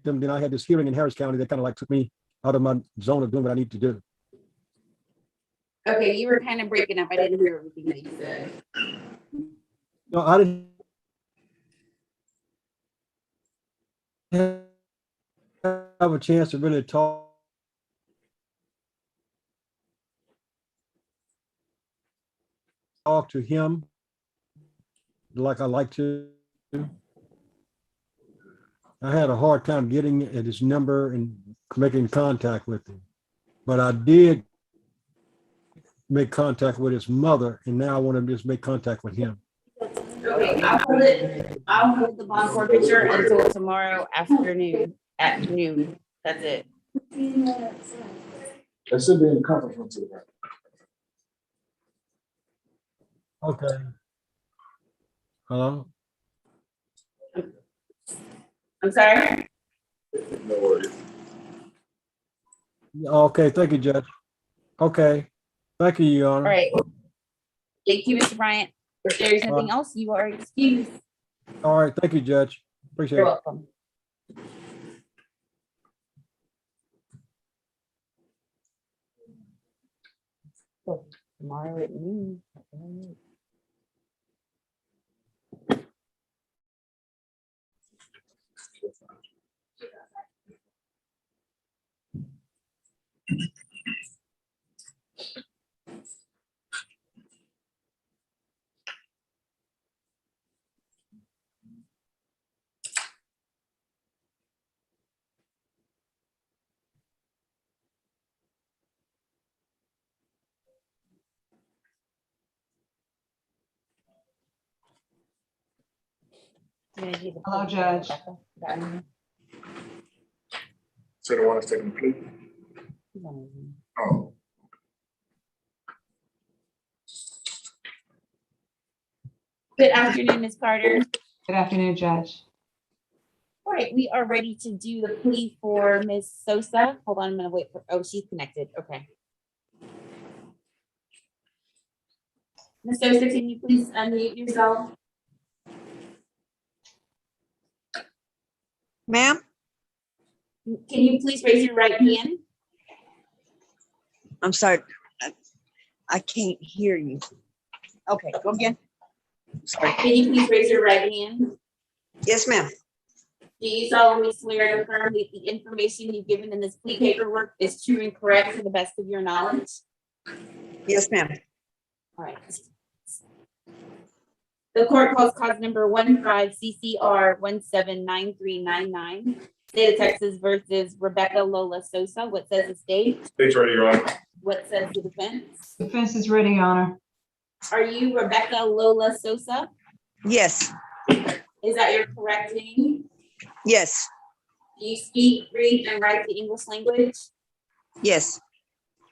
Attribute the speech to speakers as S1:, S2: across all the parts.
S1: them. Then I had this hearing in Harris County that kind of like took me out of my zone of doing what I need to do.
S2: Okay, you were kind of breaking up. I didn't hear everything that you said.
S1: No, I didn't have a chance to really talk to him like I like to. I had a hard time getting at his number and making contact with him, but I did make contact with his mother, and now I want to just make contact with him.
S2: Okay, I'll hold the bond forfeiture until tomorrow afternoon at noon. That's it.
S3: That should be in the conference room too, right?
S1: Okay. Hello?
S2: I'm sorry.
S3: No worries.
S1: Okay, thank you, Judge. Okay, thank you, Your Honor.
S2: All right. Thank you, Mr. Bryant. If there's nothing else, you are excused.
S1: All right, thank you, Judge. Appreciate
S2: You're
S1: it.
S2: welcome. So, tomorrow at noon.
S4: Hello, Judge.
S3: So the one that's taking the plea? Oh,
S2: Good afternoon, Ms. Carter.
S4: Good afternoon, Judge.
S2: All right, we are ready to do the plea for Ms. Sosa. Hold on, I'm gonna wait for, oh, she's connected, okay. Ms. Sosa, can you please unmute yourself?
S5: Ma'am,
S2: Can you please raise your right hand?
S5: I'm sorry. I can't hear you. Okay, go again. Sorry.
S2: Can you please raise your right hand?
S5: Yes, ma'am.
S2: Do you solemnly swear to affirm that the information you've given in this plea paperwork is true and correct to the best of your knowledge?
S5: Yes, ma'am.
S2: All right. The court calls cause number 15 CCR 179399, State of Texas versus Rebecca Lola Sosa. What says the state?
S3: state's ready, Your Honor.
S2: What says the defense?
S4: Defense is ready, Your Honor.
S2: Are you Rebecca Lola Sosa?
S5: Yes,
S2: Is that your correct name?
S5: yes,
S2: Do you speak, read, and write the English language?
S5: yes,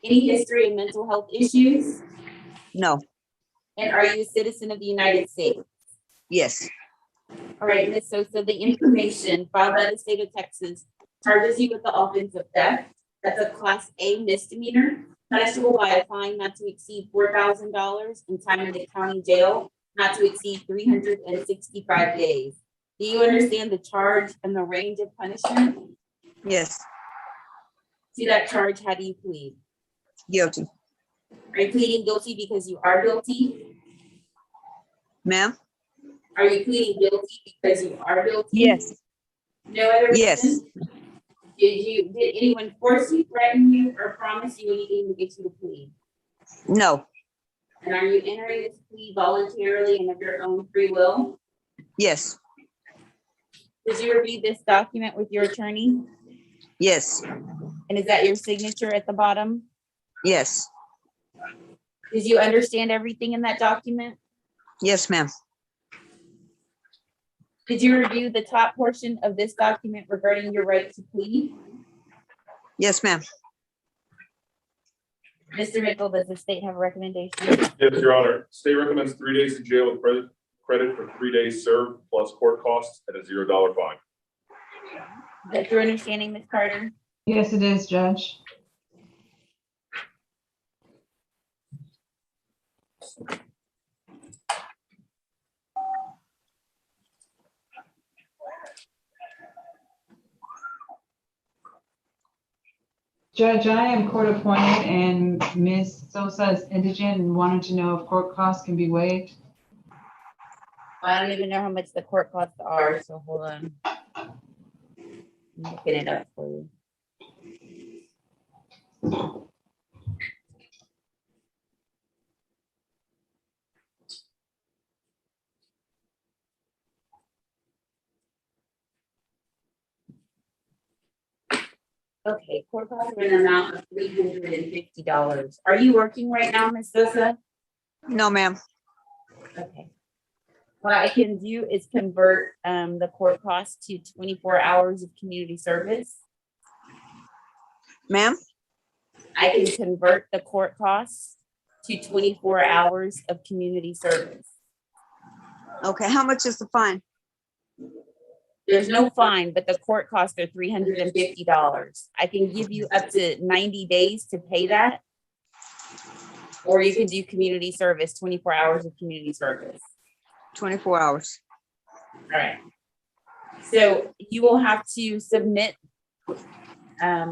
S2: Any history of mental health issues?
S5: no,
S2: And are you a citizen of the United States?
S5: yes,
S2: All right, Ms. Sosa, the information filed by the state of Texas charges you with the offense of theft. That's a Class A misdemeanor, punishable by a fine not to exceed $4,000 and time in the county jail not to exceed 365 days. Do you understand the charge and the range of punishment?
S5: yes,
S2: To that charge, how do you plead?
S5: guilty.
S2: Are you pleading guilty because you are guilty?
S5: Ma'am?
S2: Are you pleading guilty because you are guilty?
S5: Yes,
S2: No other
S5: yes,
S2: reason? Did anyone force you, threaten you, or promise you anything to get you to plead?
S5: no,
S2: And are you entering this plea voluntarily and of your own free will?
S5: yes,
S2: Did you review this document with your attorney?
S5: yes,
S2: And is that your signature at the bottom?
S5: yes,
S2: Did you understand everything in that document?
S5: yes, ma'am.
S2: Did you review the top portion of this document regarding your right to plead?
S5: Yes, ma'am.
S2: Mr. Mickle, does the state have a recommendation?
S3: Yes, Your Honor. State recommends 3 days in jail with credit for 3 days served plus court costs at a $0 fine.
S2: Is that your understanding, Ms. Carter?
S4: Yes, it is, Judge. Judge, I am court appointed and Ms. Sosa is indigent and wanted to know if court costs can be waived.
S2: I don't even know how much the court costs are, so hold on. I'm looking it up for you. Okay, court costs are in an amount of $350. Are you working right now, Ms. Sosa?
S5: No, ma'am.
S2: Okay. What I can do is convert the court cost to 24 hours of community service.
S5: Ma'am?
S2: I can convert the court costs to 24 hours of community service.
S5: Okay, how much is the fine?
S2: There's no fine, but the court costs are $350. I can give you up to 90 days to pay that. Or you can do community service, 24 hours of community service.
S5: 24 hours.
S2: All right. So you will have to submit a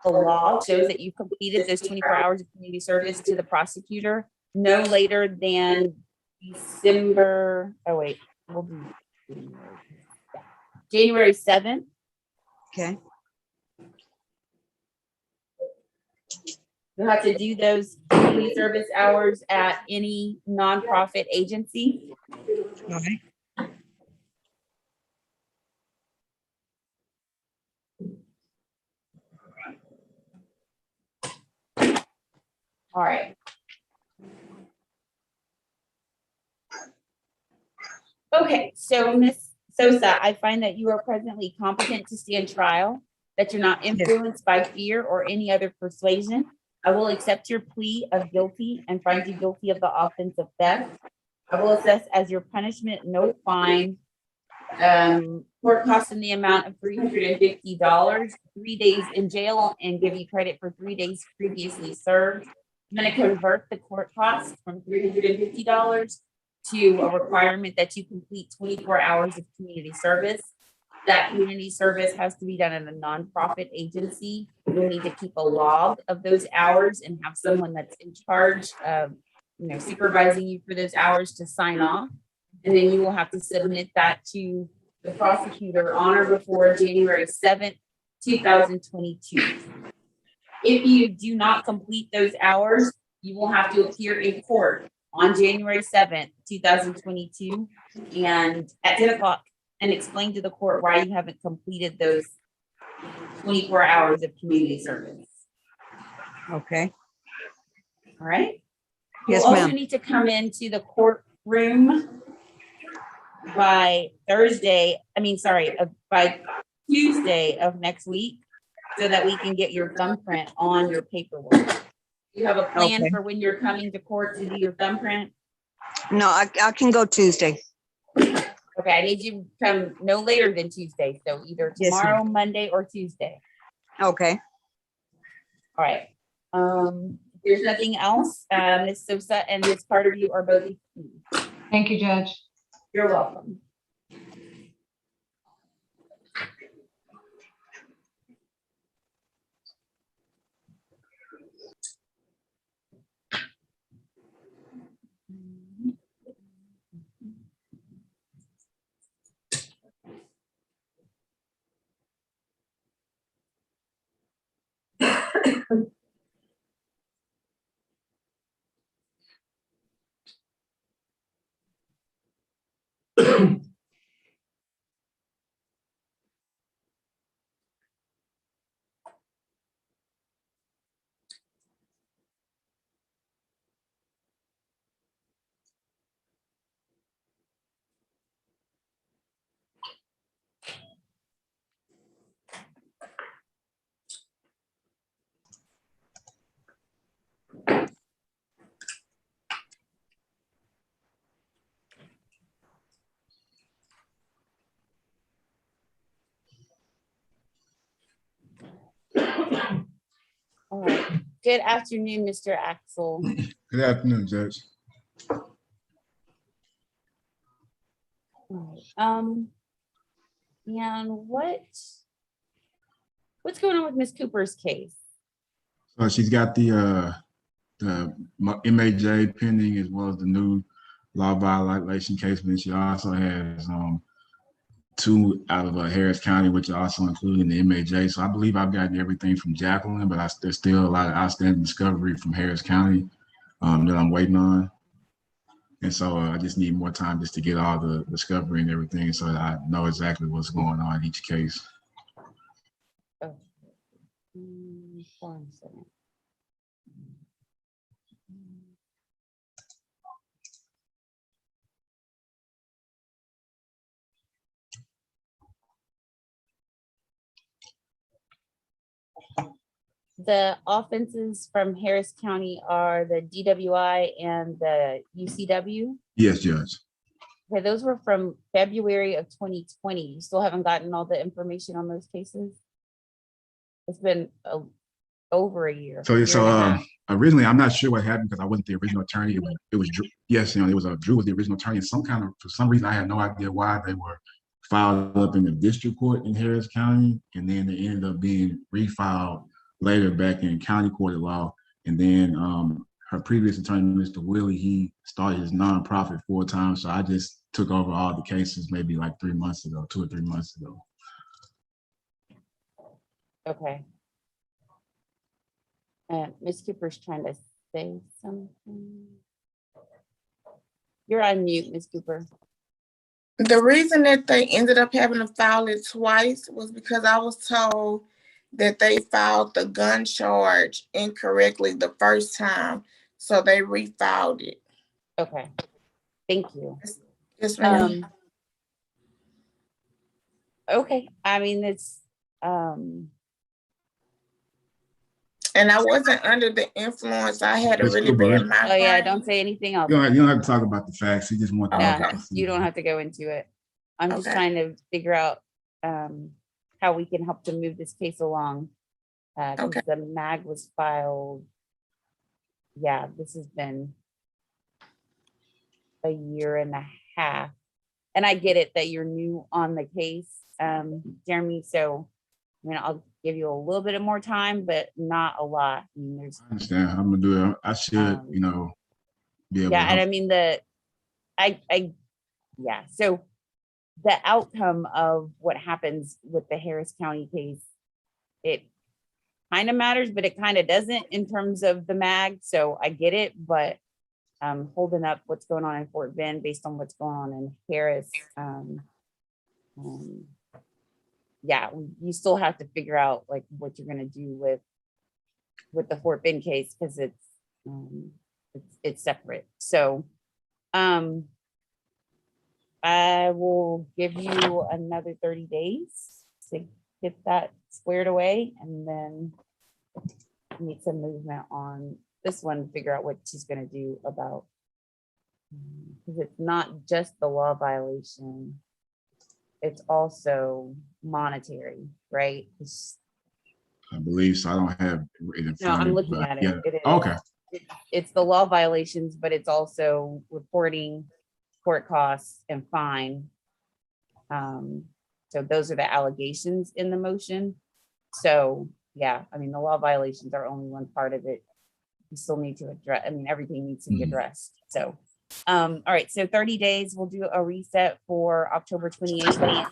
S2: law shows that you completed those 24 hours of community service to the prosecutor no later than December, oh wait, we'll do January 7th.
S5: Okay.
S2: You'll have to do those community service hours at any nonprofit agency.
S5: Okay.
S2: All right. Okay, so Ms. Sosa, I find that you are presently competent to stand trial, that you're not influenced by fear or any other persuasion. I will accept your plea of guilty and find you guilty of the offense of theft. I will assess as your punishment no fine, court costs in the amount of $350, 3 days in jail, and give you credit for 3 days previously served. I'm going to convert the court costs from $350 to a requirement that you complete 24 hours of community service. That community service has to be done at a nonprofit agency. You'll need to keep a log of those hours and have someone that's in charge of, supervising you for those hours to sign off. And then you will have to submit that to the prosecutor on or before January 7th, 2022. If you do not complete those hours, you will have to appear in court on January 7th, 2022, and at 10 o'clock, and explain to the court why you haven't completed those 24 hours of community service.
S5: Okay.
S2: All right?
S5: Yes,
S2: You'll also
S5: ma'am.
S2: need to come into the courtroom by by Tuesday of next week, so that we can get your thumbprint on your paperwork. You have a plan
S5: Okay.
S2: for when you're coming to court to do your thumbprint?
S5: No, I can go Tuesday.
S2: Okay, I need you to come no later than Tuesday, so either
S5: Yes, ma'am.
S2: tomorrow, Monday, or Tuesday.
S5: Okay.
S2: All right. If there's nothing else, Ms. Sosa and Ms. Carter, you are both excused.
S4: Thank you, Judge.
S2: You're welcome. All right. Good afternoon, Mr. Axel.
S6: Good afternoon, Judge.
S2: All right. And What's going on with Miss Cooper's case?
S6: So she's got the MAJ pending as well as the new law violation case, but she also has 2 out of Harris County, which are also included in the MAJ. So I believe I've gotten everything from Jacqueline, but there's still a lot of outstanding discovery from Harris County that I'm waiting on. And so I just need more time just to get all the discovery and everything so that I know exactly what's going on in each case.
S2: Oh. Hold on a second. The offenses from Harris County are the DWI and the UCW.
S6: Yes, Judge.
S2: Okay, those were from February of 2020. You still haven't gotten all the information on those cases? It's been over a year.
S6: So
S2: year and a half.
S6: originally, I'm not sure what happened because I wasn't the original attorney. It was Drew. Yes, it was Drew was the original attorney. And for some reason, I had no idea why they were filed up in the district court in Harris County, and then they ended up being refiled later back in county court of law. And then her previous attorney, Mr. Willie, he started his nonprofit full time. So I just took over all the cases maybe like 3 months ago, 2 or 3 months ago.
S2: Okay. Ms. Cooper's trying to say something. You're on mute, Ms. Cooper.
S7: The reason that they ended up having to file it twice was because I was told that they filed the gun charge incorrectly the first time, so they refiled it.
S2: Okay, thank you.
S7: Yes, ma'am.
S2: Okay, I mean, it's,
S7: And I wasn't under the influence. I had a
S6: Ms.
S7: really
S6: Cooper,
S7: bad migraine.
S2: oh yeah, don't say anything else.
S6: You don't have to talk about the facts. You just want to know.
S2: No, you don't have to go into it. I'm just
S7: Okay.
S2: trying to figure out how we can help to move this case along. 'Cause
S7: Okay.
S2: the MAG was filed. Yeah, this has been a year and a half. And I get it that you're new on the case, Jeremy, so I mean, I'll give you a little bit of more time, but not a lot. I mean, there's,
S6: I understand. I'm gonna do it. I should, be able
S2: yeah,
S6: to
S2: and I
S6: help.
S2: mean, yeah, so the outcome of what happens with the Harris County case, it kind of matters, but it kind of doesn't in terms of the MAG, so I get it, but holding up what's going on in Fort Bend based on what's going on in Harris, yeah, you still have to figure out like what you're gonna do with the Fort Bend case, because it's separate. So I will give you another 30 days to get that squared away, and then need some movement on this one, figure out what she's gonna do about, because it's not just the law violation, it's also monetary, right?
S6: I believe so. I don't have it in
S2: No,
S6: front of
S2: I'm
S6: me,
S2: looking
S6: but
S2: at it.
S6: yeah.
S2: It is.
S6: Okay.
S2: It's the law violations, but it's also reporting, court costs, and fine. So those are the allegations in the motion. So yeah, I mean, the law violations are only one part of it. You still need to address, I mean, everything needs to be addressed. So, all right, so 30 days, we'll do a reset for October 28th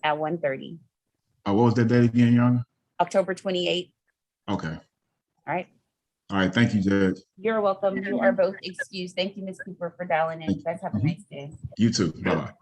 S2: at 1:30.
S6: What was that date again, Your Honor?
S2: October 28th.
S6: Okay.
S2: All right.
S6: All right. Thank you, Judge.
S2: You're welcome. You are both excused. Thank you, Ms. Cooper, for dialing in. You guys have a nice day.
S6: You too. Bye-bye.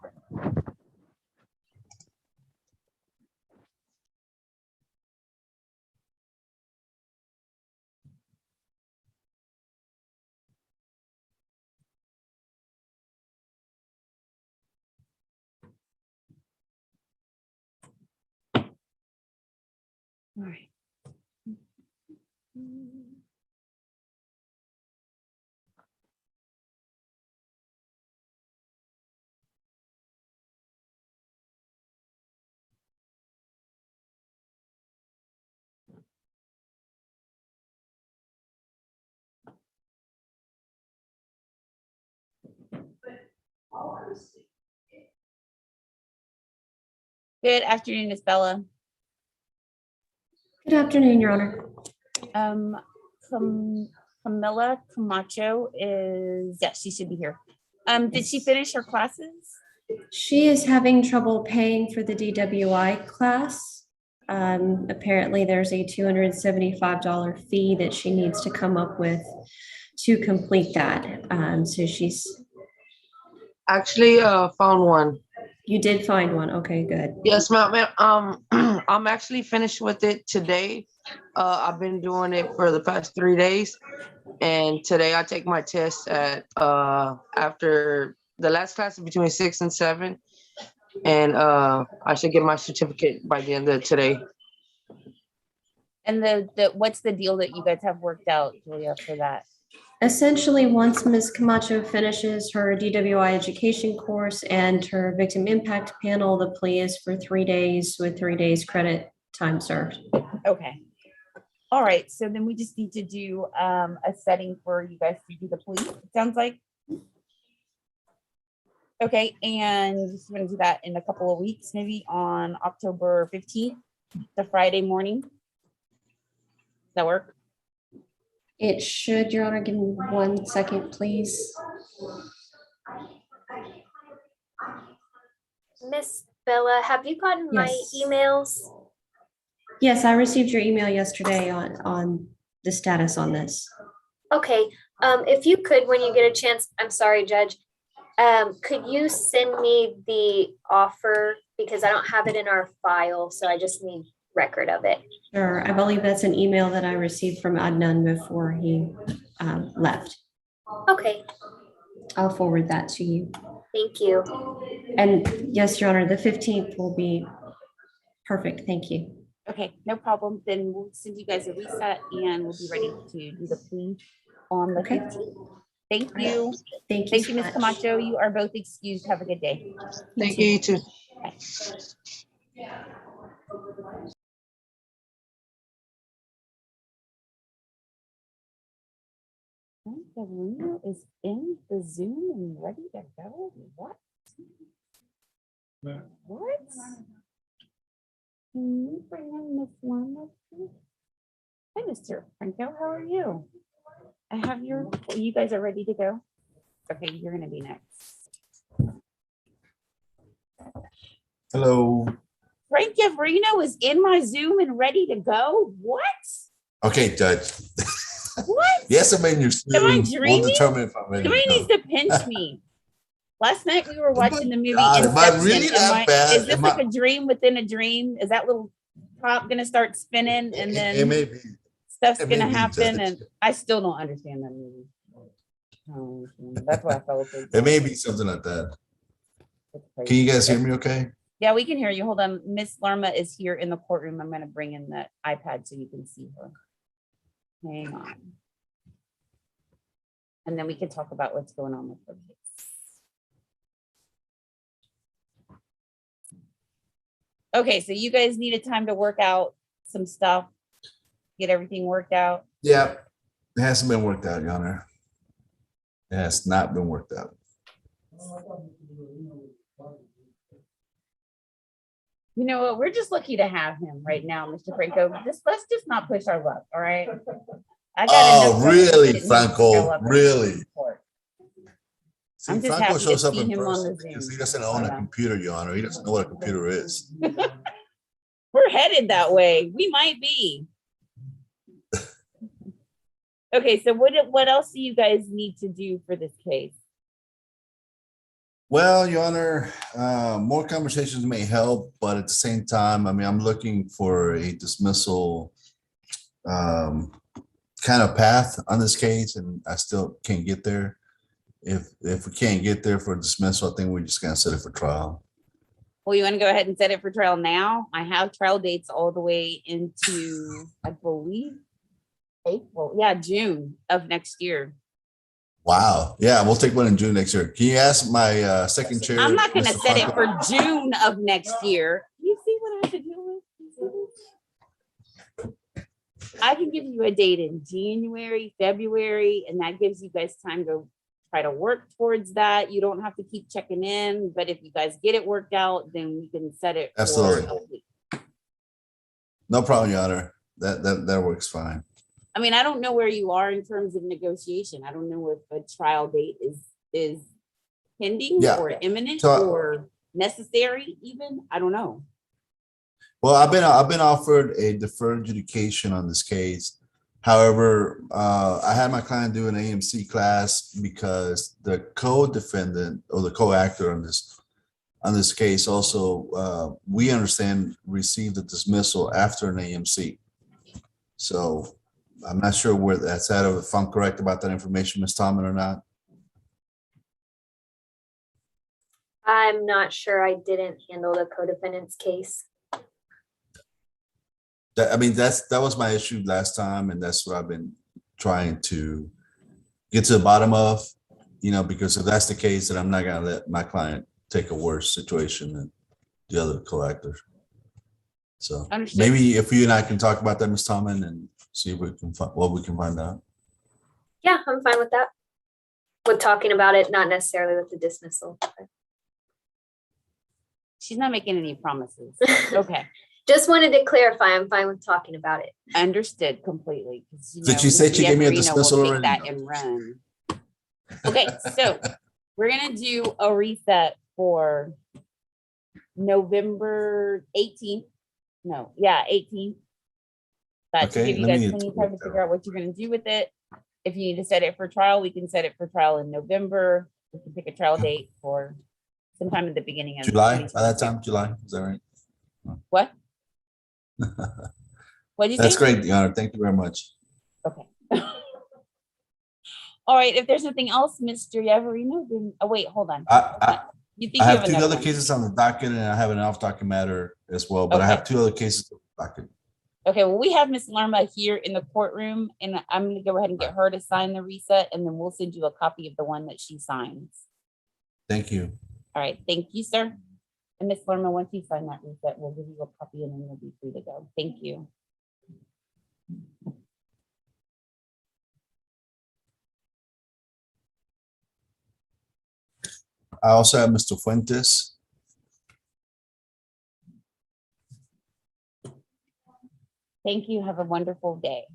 S2: All right. Good afternoon, Miss Bella.
S8: Good afternoon, Your Honor.
S2: Camilla Camacho is, yes, she should be here. Did she finish her classes?
S8: She is having trouble paying for the DWI class. Apparently, there's a $275 fee that she needs to come up with to complete that. So
S9: Actually, found one.
S8: you did find one. Okay, good.
S9: Yes, ma'am. I'm actually finished with it today. I've been doing it for the past 3 days, and today I take my test at after the last class is between 6 and 7, and I should get my certificate by the end of today.
S2: And what's the deal that you guys have worked out, Julia, for that?
S8: Essentially, once Ms. Camacho finishes her DWI education course and her victim impact panel, the plea is for 3 days with 3 days credit time served.
S2: Okay. All right, so then we just need to do a setting for you guys to do the plea, it sounds like. Okay, and just gonna do that in a couple of weeks, maybe on October 15th, the Friday morning. Does that work?
S8: It should, Your Honor. Give me 1 second, please.
S10: Miss Bella, have you gotten my
S8: Yes.
S10: emails?
S8: Yes, I received your email yesterday on the status on this.
S10: Okay, if you could, when you get a chance, I'm sorry, Judge, could you send me the offer? Because I don't have it in our file, so I just need record of it.
S8: Sure, I believe that's an email that I received from Adnan before he left.
S10: Okay,
S8: I'll forward that to you.
S10: thank you.
S8: And yes, Your Honor, the 15th will be perfect. Thank you.
S2: Okay, no problem. Then we'll send you guys a reset and we'll be ready to do the plea on the
S8: Okay.
S2: 15th. Thank you.
S8: Thank you.
S2: Thank
S8: so
S2: you, Ms.
S8: much.
S2: Camacho. You are both excused. Have a good day.
S9: Thank you, you too.
S2: Bye. Sabrina is in the Zoom and ready to go. What? What? Can you bring in Miss Lana? Hi, Mr. Franco. How are you? I have you guys are ready to go? Okay, you're gonna be next.
S11: Hello.
S2: Frank Gavrino is in my Zoom and ready to go. What?
S11: Okay, Judge.
S2: What?
S11: Yes, I'm in your
S2: Am I
S11: Zoom.
S2: dreaming?
S11: We'll determine if I'm ready.
S2: Somebody
S11: to
S2: needs
S11: go.
S2: to pinch me. Last night we were watching the movie
S11: God, am I
S2: Inception.
S11: really that bad?
S2: Is this
S11: Am
S2: like
S11: I-
S2: a dream within a dream? Is that little top gonna start spinning and
S11: It
S2: then
S11: may be.
S2: stuff's
S11: it may
S2: gonna
S11: be,
S2: happen?
S11: Judge.
S2: And I still don't understand that movie. Oh, that's why I fell asleep.
S11: It may be something like that.
S2: It's crazy.
S11: Can you guys hear me okay?
S2: Yeah, we can hear you. Hold on. Miss Larma is here in the courtroom. I'm gonna bring in the iPad so you can see her. Hang on. And then we can talk about what's going on with her case. Okay, so you guys needed time to work out some stuff, get everything worked out.
S11: Yeah. It hasn't been worked out, Your Honor. It has not been worked out.
S2: You know what? We're just lucky to have him right now, Mr. Franco. Let's just not push our luck, all right? I got
S11: Oh,
S2: enough trouble
S11: really,
S2: getting him to show
S11: Franco?
S2: up in
S11: Really?
S2: court.
S11: See,
S2: I'm just
S11: Franco
S2: happy to
S11: shows up
S2: see
S11: in
S2: him on
S11: person
S2: the
S11: because
S2: Zoom.
S11: he doesn't own a
S2: Yeah.
S11: computer, Your Honor. He doesn't know what a computer is.
S2: We're headed that way. We might be. Okay, so what else do you guys need to do for this case?
S11: Well, Your Honor, more conversations may help, but at the same time, I mean, I'm looking for a dismissal kind of path on this case, and I still can't get there. If we can't get there for dismissal, I think we're just gonna set it for trial.
S2: Well, you want to go ahead and set it for trial now? I have trial dates all the way into, I believe, April. Yeah, June of next year.
S11: Wow. Yeah, we'll take one in June next year. Can you ask my second chair?
S2: I'm not going to
S11: Mr.
S2: set it
S11: Franco?
S2: for June of next year. You see what I have to deal with? You see this? I can give you a date in January, February, and that gives you guys time to try to work towards that. You don't have to keep checking in, but if you guys get it worked out, then we can set it.
S11: Absolutely.
S2: For a week.
S11: No problem, Your Honor. that works fine.
S2: I mean, I don't know where you are in terms of negotiation. I don't know if a trial date is pending
S11: Yeah.
S2: or imminent
S11: So-
S2: or necessary even. I don't know.
S11: Well, I've been offered a deferred adjudication on this case. However, I had my client do an AMC class because the co-defendant or the co-actor on this case also, we understand, received a dismissal after an AMC. So I'm not sure where that's at, or if I'm correct about that information, Ms. Tomlin, or not.
S10: I'm not sure. I didn't handle the co-defendant's case.
S11: That was my issue last time, and that's what I've been trying to get to the bottom of, because if that's the case, then I'm not gonna let my client take a worse situation than the other co-actors. So
S2: Understood.
S11: maybe if you and I can talk about that, Ms. Tomlin, and see if we can what we can find out.
S10: Yeah, I'm fine with that. With talking about it, not necessarily with the dismissal.
S2: She's not making any promises. Okay.
S10: Just wanted to clarify, I'm fine with talking about it.
S2: Understood completely. 'Cause,
S11: Did she say she gave me a dismissal
S2: will take
S11: already?
S2: that and run. Okay, so we're gonna do a reset for November 18th. No, yeah, 18th. That should
S11: Okay,
S2: give you
S11: let
S2: guys
S11: me-
S2: plenty of time to figure out what you're gonna do with it. If you need to set it for trial, we can set it for trial in November. We can pick a trial date for sometime at the beginning of
S11: July, by that
S2: 2022.
S11: time, July, is that right?
S2: What? What'd you say?
S11: That's great, Your Honor. Thank you very much.
S2: Okay. All right, if there's nothing else, Mr. Yavarino, then, oh, wait, hold on. You think
S11: I
S2: you
S11: have two
S2: another
S11: other
S2: one?
S11: cases on the docket, and I have an off-docket matter as well, but I have
S2: Okay.
S11: two other cases on the docket.
S2: Okay, well, we have Miss Lerma here in the courtroom, and I'm gonna go ahead and get her to sign the reset, and then we'll send you a copy of the one that she signs.
S11: Thank you.
S2: All right, thank you, sir. And Miss Lerma, once you sign that reset, we'll give you a copy and then you'll be free to go. Thank you.
S11: I also have Mr. Fuentes.
S2: Thank you. Have a wonderful day.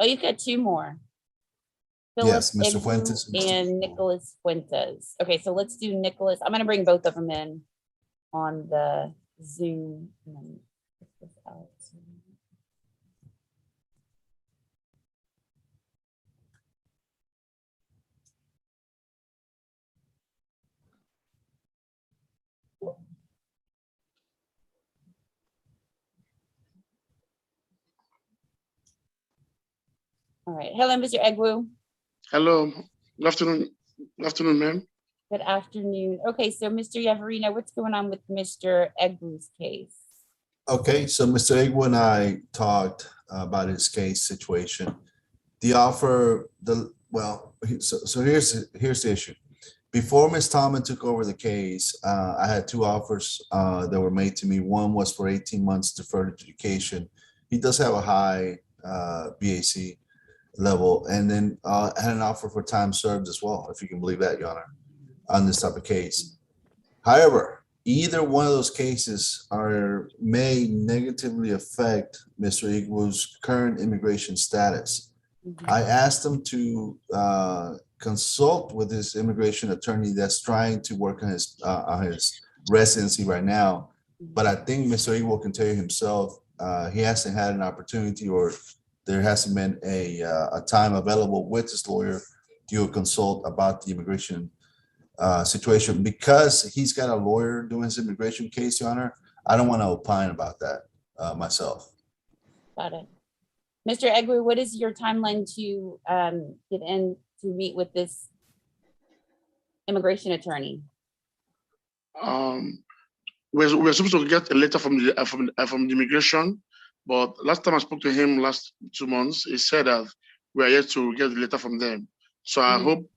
S2: Oh, you've got two more.
S11: Yes,
S2: Philip
S11: Mr.
S2: Egbu
S11: Fuentes and Mr.
S2: and Nicholas Fuentes. Okay, so let's do Nicholas. I'm gonna bring both of them in on the Zoom. and then put this out. All right. Hello, Mr. Egwu.
S12: Hello, good afternoon. Good afternoon, ma'am.
S2: Good afternoon. Okay, so Mr. Yavarino, what's going on with Mr. Egwu's case?
S11: Okay, so Mr. Egwu and I talked about his case situation. The offer, so here's the issue. Before Ms. Tomlin took over the case, I had two offers that were made to me. One was for 18 months deferred adjudication. He does have a high BAC level, and then I had an offer for time served as well, if you can believe that, Your Honor, on this type of case. However, either one of those cases may negatively affect Mr. Egwu's current immigration status. I asked him to consult with his immigration attorney that's trying to work on his residency right now. But I think Mr. Egwu can tell you himself, he hasn't had an opportunity, or there hasn't been a time available with his lawyer to consult about the immigration situation. Because he's got a lawyer doing his immigration case, Your Honor, I don't want to opine about that myself.
S2: Got it. Mr. Egwu, what is your timeline to get in to meet with this immigration attorney?
S12: We're supposed to get a letter from the immigration, but last time I spoke to him last 2 months, he said that we are yet to get the letter from them. So I hope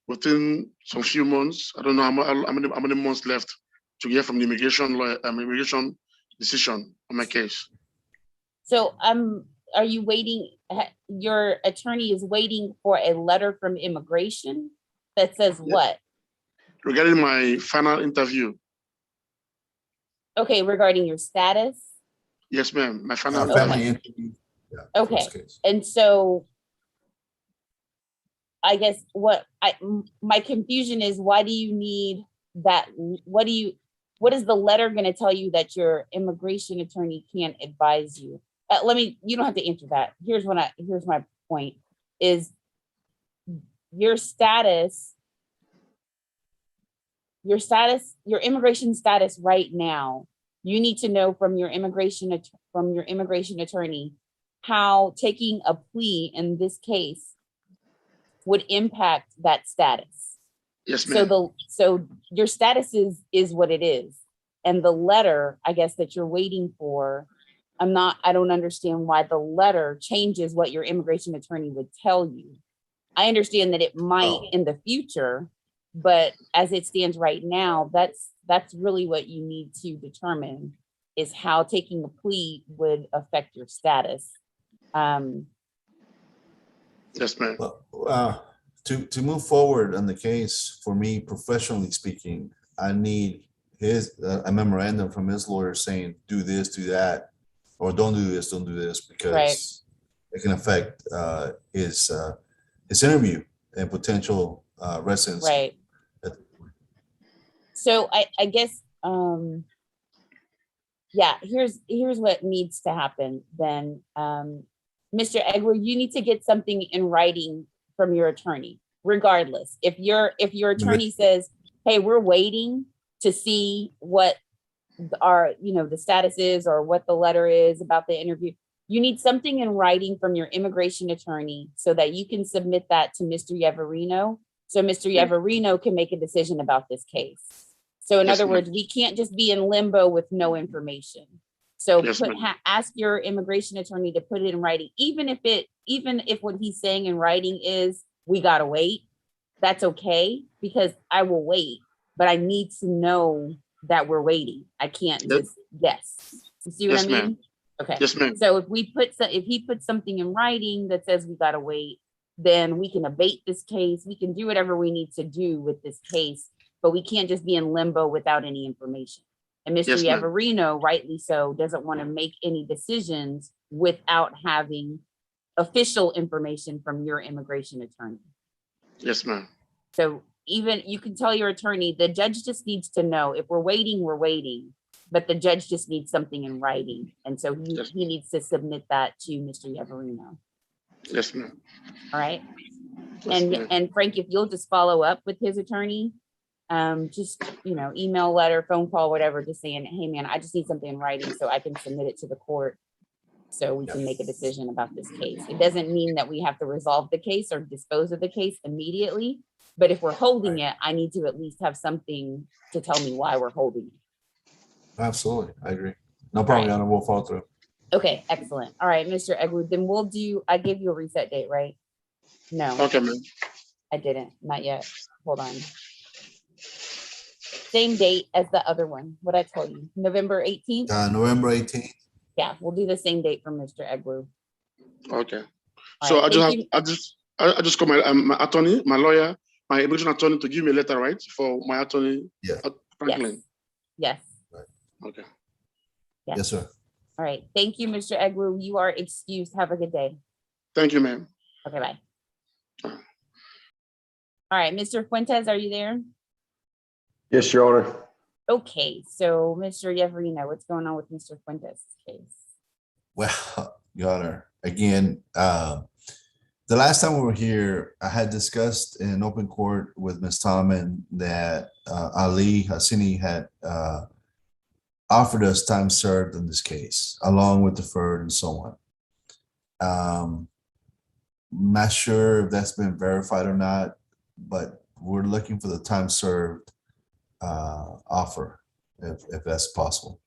S12: within some few months, I don't know how many months left to get from the immigration decision on my case.
S2: So are you waiting? Your attorney is waiting for a letter from immigration? That says what?
S12: Regarding my final interview.
S2: Okay, regarding your status?
S12: Yes, ma'am. My final
S2: Okay.
S11: Family interview. Yeah, for this
S2: Okay,
S11: case.
S2: and so I guess my confusion is, why do you need that? What is the letter gonna tell you that your immigration attorney can't advise you? You don't have to answer that. Here's my point is your immigration status right now. You need to know from your immigration attorney how taking a plea in this case would impact that status.
S12: Yes, ma'am.
S2: So your status is what it is. And the letter, I guess, that you're waiting for, I don't understand why the letter changes what your immigration attorney would tell you. I understand that it might in the future, but as it stands right now, that's really what you need to determine, is how taking a plea would affect your status.
S12: Yes, ma'am.
S11: Well, to move forward on the case, for me, professionally speaking, I need a memorandum from his lawyer saying, do this, do that, or don't do this, don't do this, because it can affect his interview and potential residency.
S2: Right. So I guess, yeah, here's what needs to happen then. Mr. Edward, you need to get something in writing from your attorney, regardless. If your attorney says, hey, we're waiting to see what the status is, or what the letter is about the interview, you need something in writing from your immigration attorney so that you can submit that to Mr. Yavarino, so Mr. Yavarino can make a decision about this case. So in other words, we can't just be in limbo with no information. So ask your immigration attorney to put it in writing, even if what he's saying in writing is, we gotta wait, that's okay, because I will wait, but I need to know that we're waiting. I can't just guess. You see what I mean? Okay.
S12: Yes, ma'am.
S2: So if he puts something in writing that says we gotta wait, then we can abate this case. We can do whatever we need to do with this case, but we can't just be in limbo without any information. And Mr. Yavarino, rightly so, doesn't want to make any decisions without having official information from your immigration attorney.
S12: Yes, ma'am.
S2: So even you can tell your attorney, the judge just needs to know, if we're waiting, we're waiting, but the judge just needs something in writing. And so he needs to submit that to Mr. Yavarino.
S12: Yes, ma'am.
S2: All right.
S12: Yes,
S2: And Frank, if you'll just follow up with his attorney, just, email, letter, phone call, whatever, just saying, hey man, I just need something in writing so I can submit it to the court so we can make a decision about this case. It doesn't mean that we have to resolve the case or dispose of the case immediately, but if we're holding it, I need to at least have something to tell me why we're holding it.
S11: Absolutely, I agree. No problem, Yana, we'll follow through.
S2: Okay, excellent. All right, Mr. Edward, then I gave you a reset date, right? No.
S12: Okay, ma'am.
S2: I didn't, not yet. Hold on. Same date as the other one, what I told you, November 18th?
S11: November 18th.
S2: Yeah, we'll do the same date for Mr. Egwu.
S12: Okay.
S2: All
S12: So
S2: right,
S12: I just call my attorney, my lawyer, my immigration attorney to give me a letter, right? For my attorney, Franklin.
S2: Yes.
S12: Okay.
S11: Yes, sir.
S2: All right. Thank you, Mr. Egwu. You are excused. Have a good day.
S12: Thank you, ma'am.
S2: Okay, bye. All right, Mr. Fuentes, are you there?
S13: Yes, Your Honor.
S2: Okay, so Mr. Yavarino, what's going on with Mr. Fuentes' case?
S11: Well, Your Honor, again, the last time we were here, I had discussed in open court with Ms. Tallman that Ali Hassini had offered us time served in this case, along with deferred and so on. Not sure if that's been verified or not, but we're looking for the time served offer, if that's possible.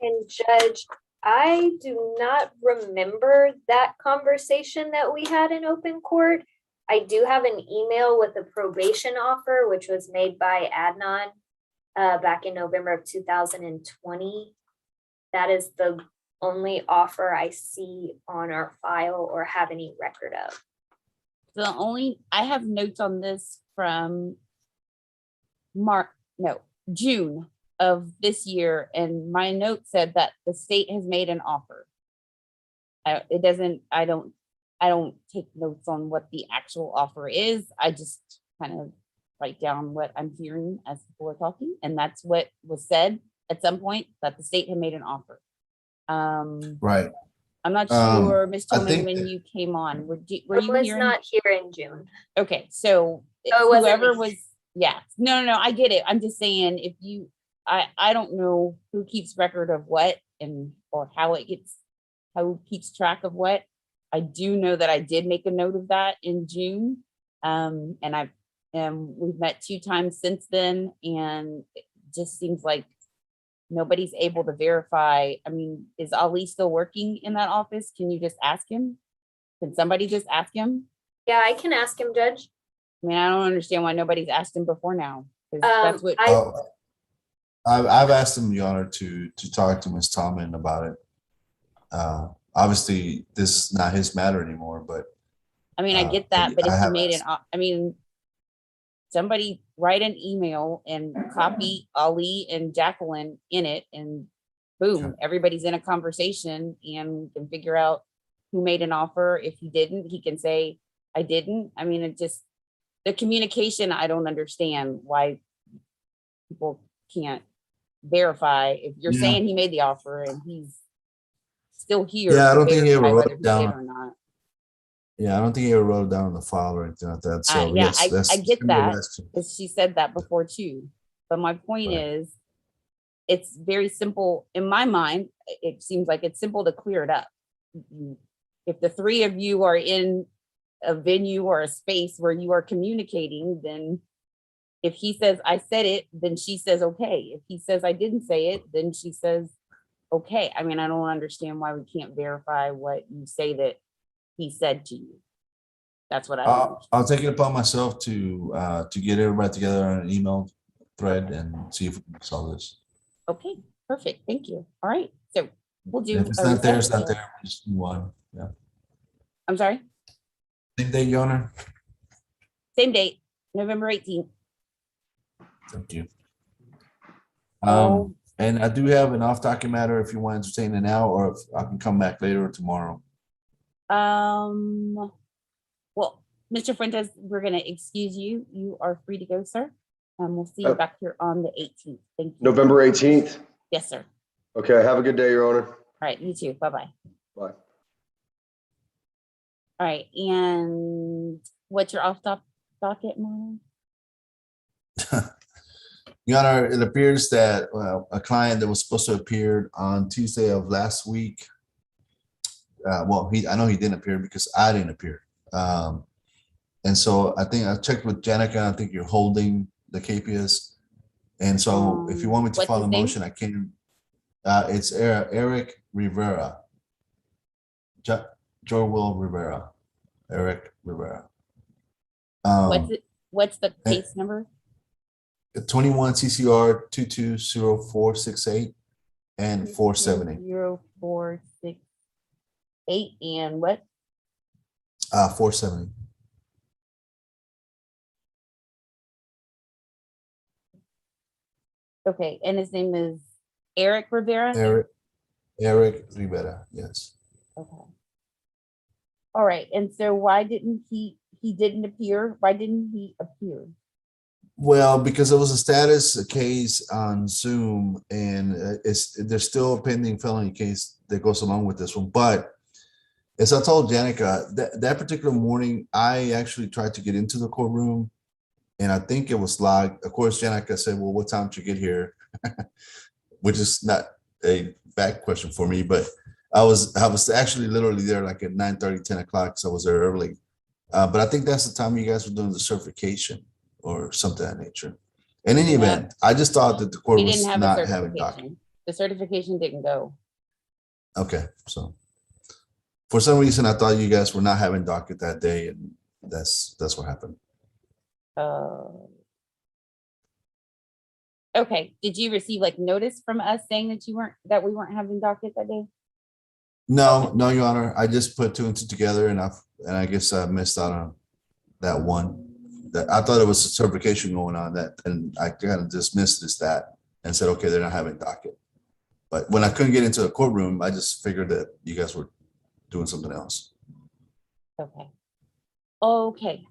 S10: And Judge, I do not remember that conversation that we had in open court. I do have an email with a probation offer, which was made by Adnan back in November of 2020. That is the only offer I see on our file or have any record of.
S2: I have notes on this from June of this year, and my note said that the state has made an offer. I don't take notes on what the actual offer is. I just kind of write down what I'm hearing as people are talking, and that's what was said at some point, that the state had made an offer.
S11: Right.
S2: I'm not sure, Ms.
S11: I
S2: Tillman,
S11: think
S2: when you came on, were you
S10: I was
S2: hearing?
S10: not here in June.
S2: Okay, so
S10: Oh, it wasn't
S2: whoever
S10: me.
S2: was, yeah, no, I get it. I'm just saying, if you, I don't know who keeps record of what and, or how who keeps track of what. I do know that I did make a note of that in June. And we've met 2 times since then, and it just seems like nobody's able to verify. I mean, is Ali still working in that office? Can you just ask him? Can somebody just ask him?
S10: Yeah, I can ask him, Judge.
S2: I mean, I don't understand why nobody's asked him before now. 'Cause that's what,
S11: I've asked him, Your Honor, to talk to Ms. Tallman about it. Obviously, this is not his matter anymore, but
S2: I mean, I get that, but
S11: I
S2: if you
S11: have
S2: made
S11: asked.
S2: I mean, somebody write an email and copy Ali and Jacqueline in it, and boom, everybody's in a conversation and we can figure out who made an offer. If he didn't, he can say, I didn't. I mean, it just, the communication, I don't understand why people can't verify. If you're
S11: Yeah.
S2: saying he made the offer and he's still here.
S11: Yeah, I
S2: to
S11: don't think he ever
S2: verify
S11: wrote
S2: whether
S11: it
S2: he
S11: down.
S2: did or not.
S11: Yeah, I don't think he ever wrote it down on the file or anything like that. So
S2: Yeah,
S11: yes, that's
S2: I get
S11: gonna be
S2: that,
S11: last chance.
S2: because she said that before too. But my point
S11: Right.
S2: is, it's very simple. In my mind, it seems like it's simple to clear it up. If the 3 of you are in a venue or a space where you are communicating, then if he says, I said it, then she says, okay. If he says, I didn't say it, then she says, okay. I mean, I don't understand why we can't verify what you say that he said to you. That's what I don't.
S11: I'll take it upon myself to get everybody together on an email thread and see if we can solve this.
S2: Okay, perfect. Thank you. All right. So we'll do.
S11: And if it's
S2: a
S11: not there, it's
S2: recess.
S11: not there. We just move on. Yeah.
S2: I'm sorry.
S11: Same day, Your Honor.
S2: Same date, November 18th.
S11: Thank you.
S2: Oh.
S11: And I do have an off-docket matter if you want to entertain it now, or if I can come back later or tomorrow.
S2: Well, Mr. Fuentes, we're gonna excuse you. You are free to go, sir. We'll see you back here on the 18th. Thank you.
S13: November 18th?
S2: Yes, sir.
S13: Okay, have a good day, Your Honor.
S2: All right, you too. Bye-bye.
S13: Bye.
S2: All right, and what's your off-docket, Marlon?
S11: Your Honor, it appears that a client that was supposed to appear on Tuesday of last week, I know he didn't appear because I didn't appear. And so I think I checked with Jenica. I think you're holding the KPS. And so if you want me to
S2: What's
S11: file a
S2: his name?
S11: motion, I can. It's Eric Rivera. Joel Rivera. Eric Rivera.
S2: What's the case number?
S11: 21 CCR 220468 and 470.
S2: 0468 and what?
S11: 470.
S2: Okay, and his name is Eric Rivera?
S11: Eric Rivera, yes.
S2: Okay. All right, and so why didn't he didn't appear? Why didn't he appear?
S11: Well, because it was a status case on Zoom, and there's still a pending felony case that goes along with this one. But as I told Jenica, that particular morning, I actually tried to get into the courtroom, and I think it was locked. Of course, Jenica said, well, what time did you get here? Which is not a bad question for me, but I was actually literally there like at 9:30, 10 o'clock, so I was there early. But I think that's the time you guys were doing the certification or something of that nature. In any event, I just thought that the court
S2: We
S11: was
S2: didn't have
S11: not
S2: a
S11: having docket.
S2: certification. The certification didn't go.
S11: Okay, so for some reason I thought you guys were not having docket that day, and that's what happened.
S2: Okay, did you receive like notice from us saying that we weren't having docket that day?
S11: No, no, Your Honor. I just put two and two together and I guess I missed out on that one. That I thought it was a certification going on that, and I kind of dismissed this that and said, okay, they're not having docket. But when I couldn't get into the courtroom, I just figured that you guys were doing something else.
S2: Okay. Okay,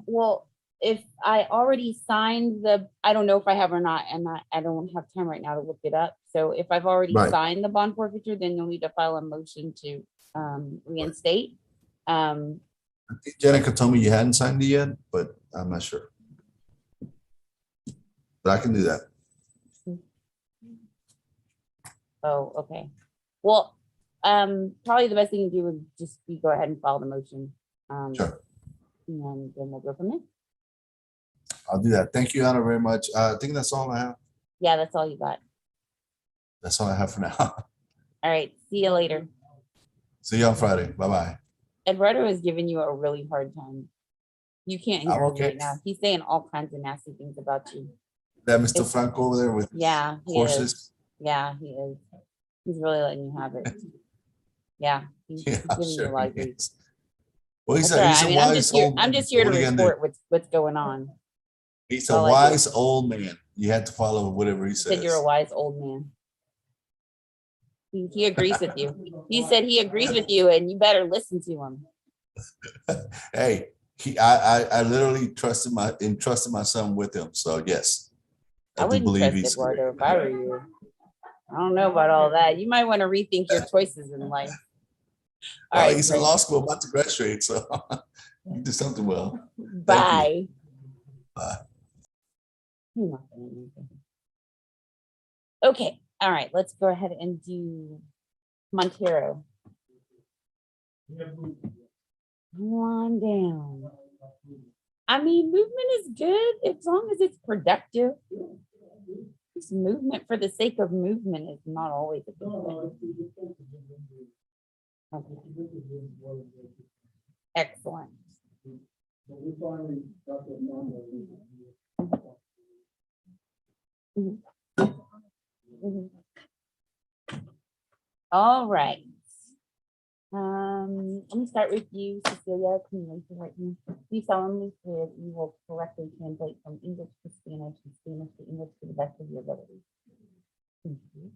S2: well, if I already signed I don't know if I have or not, and I don't have time right now to look it up. So if I've already
S11: Right.
S2: signed the bond forfeiture, then you'll need to file a motion to reinstate.
S11: I think Jenica told me you hadn't signed it yet, but I'm not sure. But I can do that.
S2: Oh, okay. Well, probably the best thing to do would just be go ahead and file the motion.
S11: Sure.
S2: And then we'll go from there.
S11: I'll do that. Thank you, Anna, very much. I think that's all I have.
S2: Yeah, that's all you got.
S11: That's all I have for now.
S2: All right, see you later.
S11: See you on Friday. Bye-bye.
S2: Eduardo is giving you a really hard time. You can't hear
S11: I'm
S2: him
S11: okay.
S2: right now. He's saying all kinds of nasty things about you.
S11: That Mr. Franco over there with
S2: Yeah, he
S11: horses.
S2: is. Yeah, he is. He's really letting you have it. Yeah, he's
S11: Yeah,
S2: giving you a lot of
S11: he
S2: grief.
S11: is. Well, he's
S2: That's all right. I
S11: a
S2: mean, I'm
S11: wise
S2: just here.
S11: old
S2: I'm
S11: man.
S2: just here to
S11: What are you gonna do?
S2: report what's going on.
S11: He's
S2: all
S11: a
S2: I do.
S11: wise old man. You had to follow whatever he
S2: He said
S11: says.
S2: you're a wise old man. He agrees with you. He said he agrees with you, and you better listen to him.
S11: Hey, I literally entrusted my son with him. So yes,
S2: I
S11: do
S2: wouldn't
S11: believe
S2: trust
S11: he's
S2: Eduardo if I were you. I don't know about all that. You might want to rethink your choices in life. All
S11: well,
S2: right,
S11: he's in
S2: Chris.
S11: law school about to graduate, so you do something well.
S2: Bye.
S11: Bye.
S2: You're not gonna do anything. Okay, all right, let's go ahead and do Montero. Come on down. I mean, movement is good as long as it's productive. Just movement for the sake of movement is not always a good thing. Okay. Excellent. Mhm. Mhm. All right. Let me start with you, Cecilia. Can you raise your right hand? You solemnly swear that you will correctly translate from English to Spanish and Spanish to English to the best of your ability. Thank you.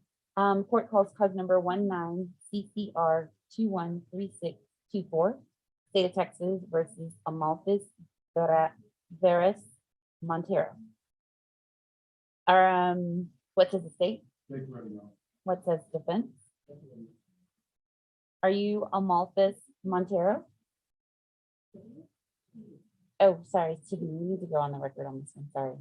S2: Court calls cause number 19 CCR 213624, State of Texas versus Amalfis Veras Montero. What says the state? What says defense? Are you Amalfis Montero? Oh, sorry, Tiffany, we need to go on the record on this one, sorry.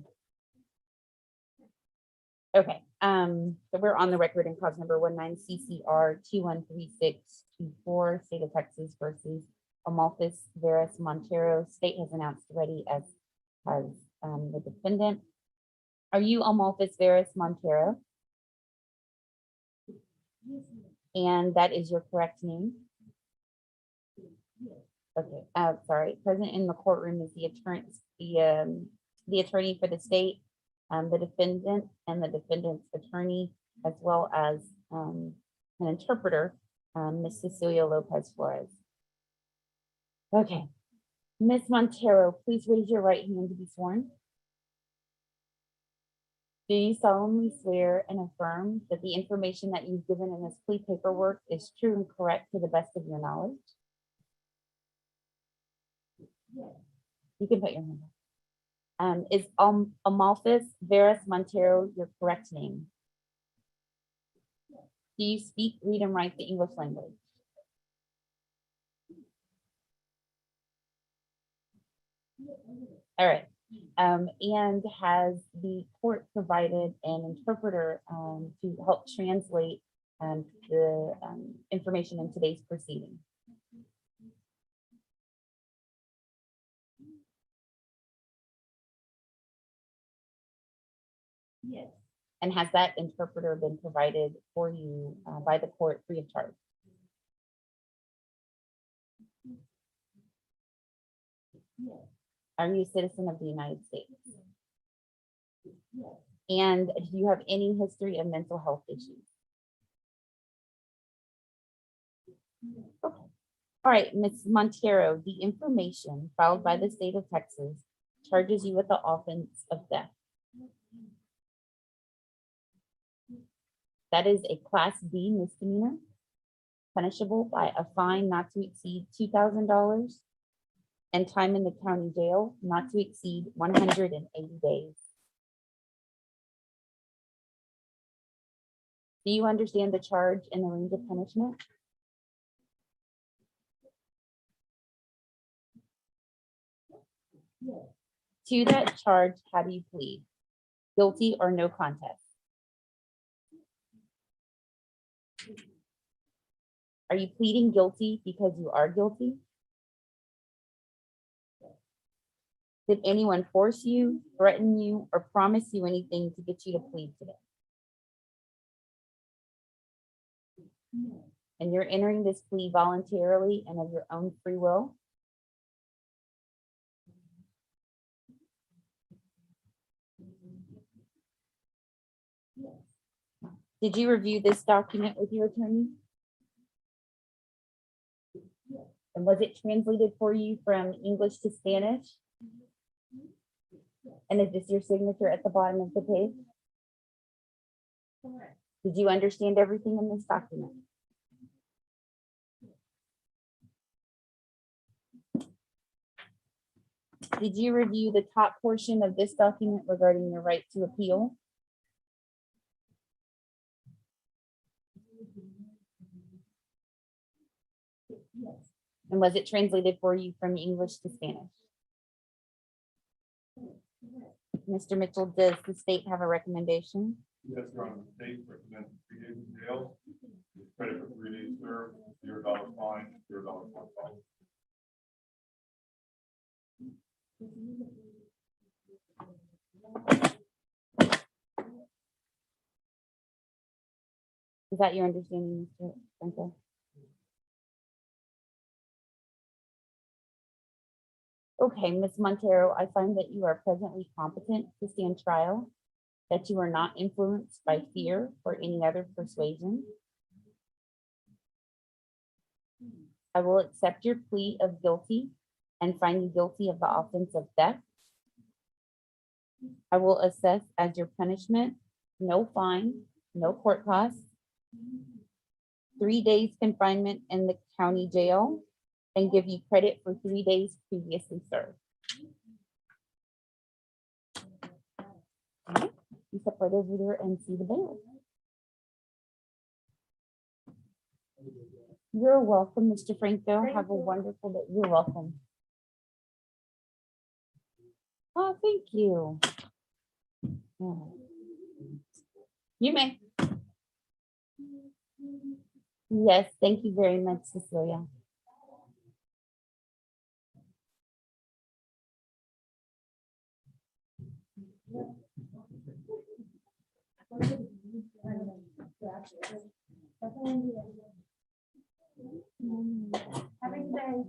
S2: Okay, so we're on the record in cause number 19 CCR 213624, State of Texas versus Amalfis Veras Montero. State has announced ready as has the defendant. Are you Amalfis Veras Montero? And that is your correct name? Okay, sorry. Present in the courtroom is the attorney for the state, the defendant and the defendant's attorney, as well as an interpreter, Ms. Cecilia Lopez Flores. Okay, Ms. Montero, please raise your right hand to be sworn. Do you solemnly swear and affirm that the information that you've given in this plea paperwork is true and correct to the best of your knowledge? You can put your hand up. Is Amalfis Veras Montero your correct name? Do you speak, read, and write the English language? All right. And has the court provided an interpreter to help translate the information in today's proceeding? Yes. And has that interpreter been provided for you by the court free of charge? Yes. Are you a citizen of the United States? Yes. And do you have any history of mental health issues? All right, Ms. Montero, the information filed by the state of Texas charges you with the offense of theft. That is a Class B misdemeanor, punishable by a fine not to exceed $2,000 and time in the county jail not to exceed 180 days. Do you understand the charge and the range of punishment? To that charge, how do you plead? Guilty or no contest? Are you pleading guilty because you are guilty? Did anyone force you, threaten you, or promise you anything to get you to plead today? And you're entering this plea voluntarily and of your own free will? Did you review this document with your attorney? And was it translated for you from English to Spanish? And is this your signature at the bottom of the page? Did you understand everything in this document? Did you review the top portion of this document regarding your right to appeal? And was it translated for you from English to Spanish? Mr. Mitchell, does the state have a recommendation?
S3: Yes, Your Honor, the state recommends 3 days in jail, credit for 3 days served, $0 fine, $0 fine.
S2: Is that your understanding, Mr. Franco? Okay, Ms. Montero, I find that you are presently competent to stand trial, that you are not influenced by fear or any other persuasion. I will accept your plea of guilty and find you guilty of the offense of theft. I will assess as your punishment, no fine, no court costs, 3 days confinement in the county jail, and give you credit for 3 days previously served. All right, you step right over there and see the bailiff. You're welcome, Mr. Franco. Have a wonderful day. You're welcome. Oh, thank you. Yeah. You may. Yes, thank you very much, Cecilia. Have a good day.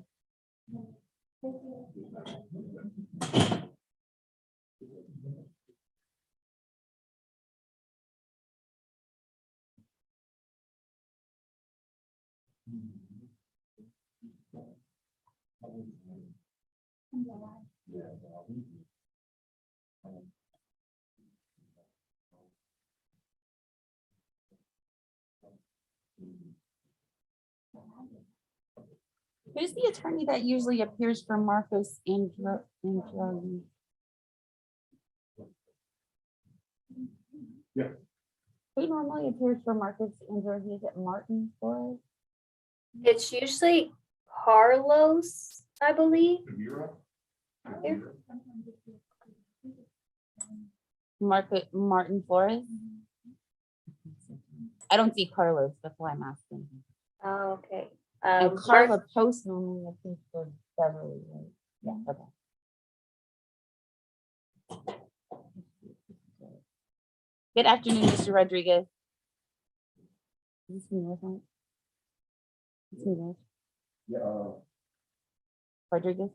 S2: Who's the attorney that usually appears for Marcos Andrew?
S3: Yeah.
S2: Who normally appears for Marcos Andrew? Is it Martin Flores?
S10: It's usually Carlos, I believe.
S2: Martin Flores? I don't see Carlos, that's why I'm asking.
S10: Oh, okay.
S2: And Carla Post normally appears for Beverly, right? Yeah, okay. Good afternoon, Mr. Rodriguez. Is this me, wasn't it? Is this me, right?
S3: Yeah.
S2: Rodriguez?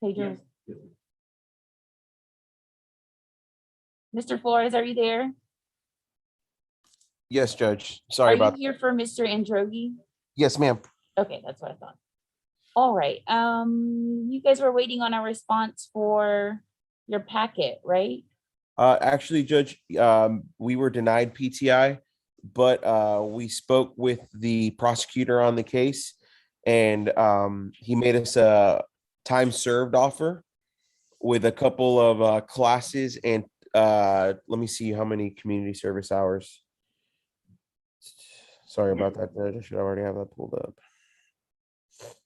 S2: Pedro?
S3: Yes.
S2: Mr. Flores, are you there?
S14: Yes, Judge. Sorry about
S2: Are you here for Mr. Androgi?
S14: Yes, ma'am.
S2: Okay, that's what I thought. All right, you guys were waiting on a response for your packet, right?
S14: Actually, Judge, we were denied PTI, but we spoke with the prosecutor on the case, and he made us a time served offer with a couple of classes, and let me see how many community service hours. Sorry about that, Judge. I should already have that pulled up.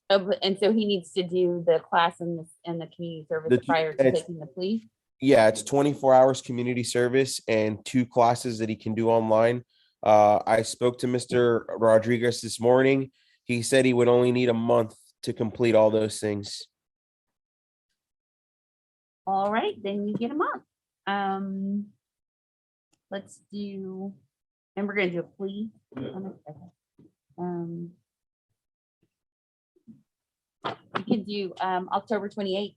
S2: And so he needs to do the class and the community service prior to taking the plea?
S14: Yeah, it's 24 hours community service and 2 classes that he can do online. I spoke to Mr. Rodriguez this morning. He said he would only need a month to complete all those things.
S2: All right, then you get a month. Let's do, and we're gonna do a plea. We can do October 28th.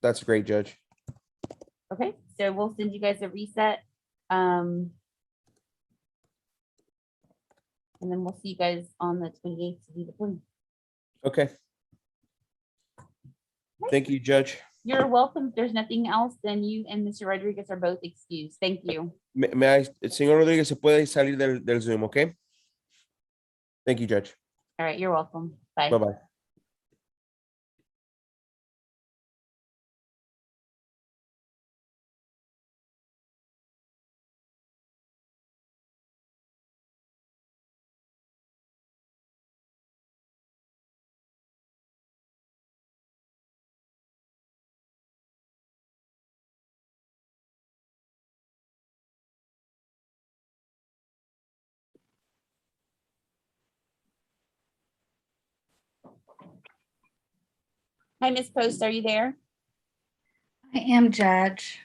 S14: That's great, Judge.
S2: Okay, so we'll send you guys a reset. And then we'll see you guys on the 28th to do the plea.
S14: Okay. Thank you, Judge.
S2: You're welcome. If there's nothing else, then you and Mr. Rodriguez are both excused. Thank you.
S14: Señor Rodríguez, se puede salir del Zoom, okay? Thank you, Judge.
S2: All right, you're welcome. Bye.
S14: Bye-bye.
S2: Hi, Ms. Post, are you there?
S15: I am, Judge.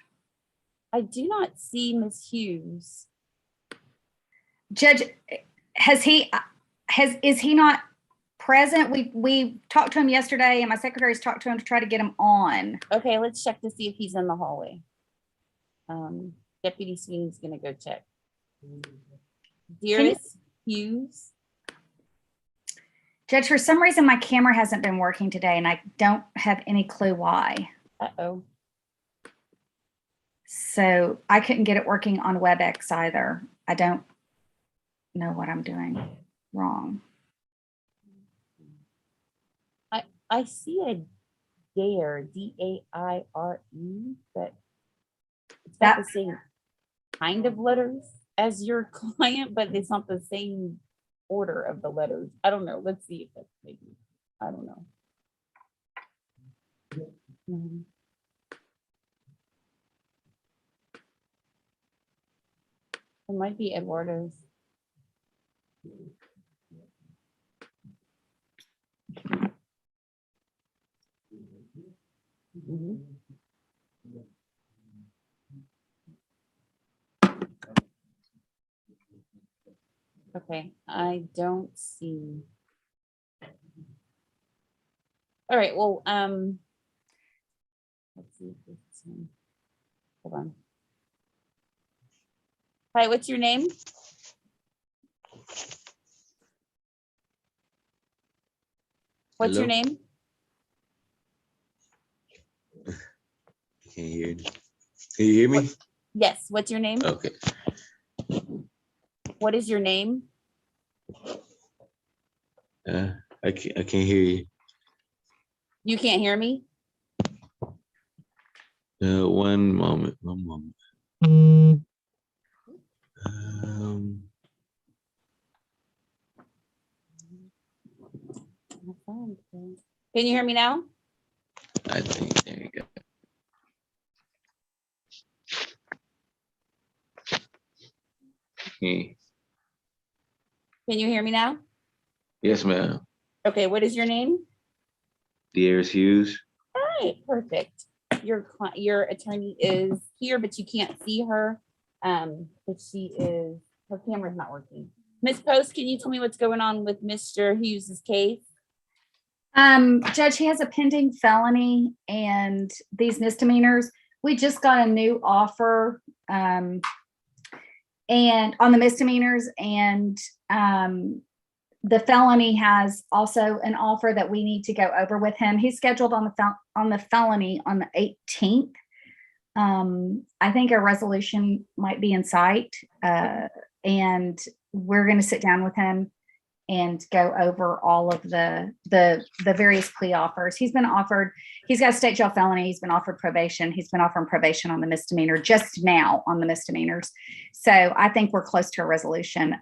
S2: I do not see Ms. Hughes.
S15: Judge, is he not present? We talked to him yesterday and my secretary's talked to him to try to get him on.
S2: Okay, let's check to see if he's in the hallway. Deputy Sweeney's gonna go check. Dearest Hughes.
S15: Judge, for some reason, my camera hasn't been working today and I don't have any clue why.
S2: Uh-oh.
S15: So I couldn't get it working on WebEx either. I don't know what I'm doing wrong.
S2: I see a DAIRE, D-A-I-R-E, but it's got the same kind of letters as your client, but it's not the same order of the letters. I don't know. Let's see if that's maybe, I don't know. It might be Eduardo's. Okay, I don't see. All right, well, let's see if it's, hold on. Hi, what's your name? What's your name?
S16: Can't hear you. Can you hear me?
S2: Yes, what's your name?
S16: Okay.
S2: What is your name?
S16: I can't hear you.
S2: You can't hear me?
S16: One moment.
S2: Can you hear me now?
S16: I think there you go. Okay.
S2: Can you hear me now?
S16: Yes, ma'am.
S2: Okay, what is your name?
S16: Dearest Hughes.
S2: All right, perfect. Your attorney is here, but you can't see her. But her camera's not working. Ms. Post, can you tell me what's going on with Mr. Hughes's case?
S15: Judge, he has a pending felony and these misdemeanors. We just got a new offer. and on the misdemeanors, and the felony has also an offer that we need to go over with him. He's scheduled on the felony on the 18th. I think a resolution might be in sight, and we're going to sit down with him and go over all of the various plea offers. He's got a state jail felony. He's been offered probation. He's been offering probation on the misdemeanor just now on the misdemeanors. So I think we're close to a resolution.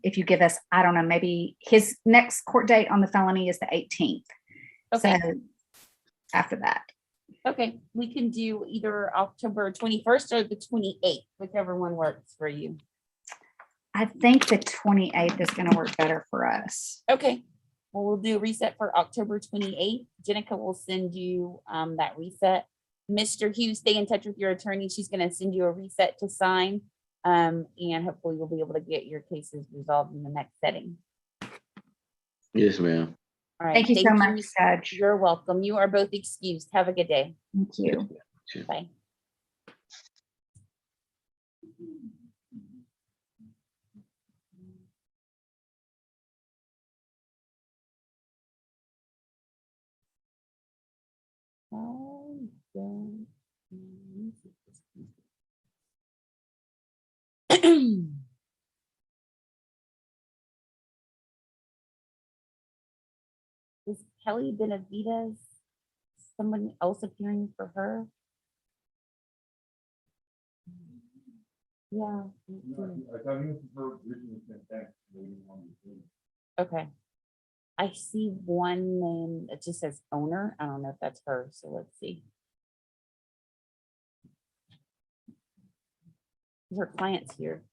S15: If you give us, I don't know, maybe his next court date on the felony is the 18th.
S2: Okay.
S15: So after that.
S2: Okay, we can do either October 21st or the 28th, whichever one works for you.
S15: I think the 28th is going to work better for us.
S2: Okay, well, we'll do a reset for October 28th. Jenica will send you that reset. Mr. Hughes, stay in touch with your attorney. She's going to send you a reset to sign, and hopefully you'll be able to get your cases resolved in the next setting.
S16: Yes, ma'am.
S2: All right.
S15: Thank you so much, Judge.
S2: You're welcome. You are both excused. Have a good day.
S15: Thank you.
S2: Bye. Is Kelly Benavides someone else appearing for her? Yeah. Okay. I see one name that just says owner. I don't know if that's her, so let's see. Her client's here.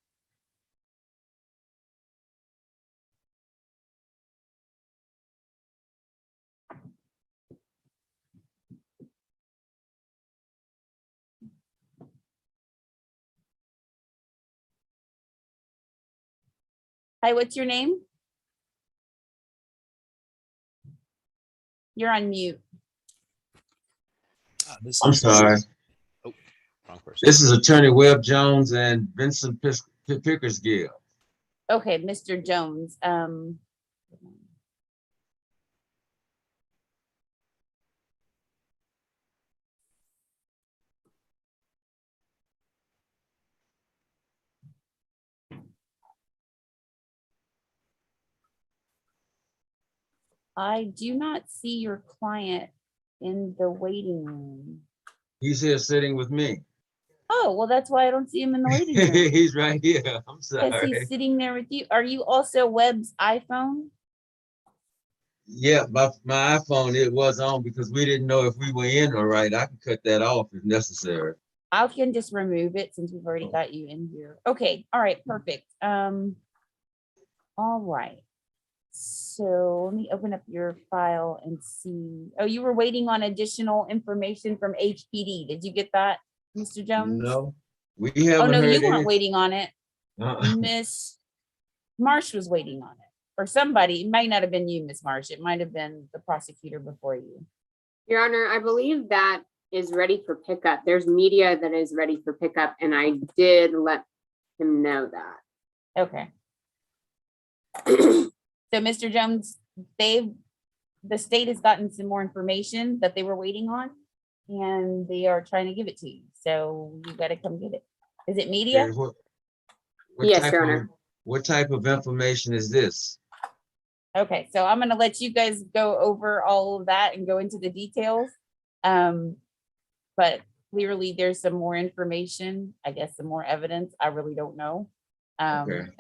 S2: Hi, what's your name? You're on mute.
S17: I'm sorry.
S18: Oh, wrong person.
S17: This is Attorney Webb Jones and Vincent Pickersgill.
S2: Okay, Mr. Jones. I do not see your client in the waiting room.
S17: He's here sitting with me.
S2: Oh, well, that's why I don't see him in the waiting room.
S17: He's right here. I'm
S2: Because
S17: sorry.
S2: he's sitting there with you. Are you also Webb's iPhone?
S17: Yeah, my iPhone, it was on because we didn't know if we were in or right. I can cut that off if necessary.
S2: I can just remove it since we've already got you in here. Okay, all right, perfect. All right. So let me open up your file and see. Oh, you were waiting on additional information from HPD. Did you get that, Mr. Jones?
S17: No, we haven't.
S2: Oh, no,
S17: heard
S2: you weren't
S17: anything.
S2: waiting on it. Miss Marsh was waiting on it. Or somebody. It might not have been you, Miss Marsh. It might have been the prosecutor before you.
S19: Your Honor, I believe that is ready for pickup. There's media that is ready for pickup, and I did let him know that.
S2: Okay. So, Mr. Jones, the state has gotten some more information that they were waiting on, and they are trying to give it to you. So you got to come get it. Is it media?
S17: Okay, what
S19: Yes, Your Honor.
S17: What type of information is this?
S2: Okay, so I'm going to let you guys go over all of that and go into the details. But clearly there's some more information, I guess some more evidence. I really don't know.
S17: Okay.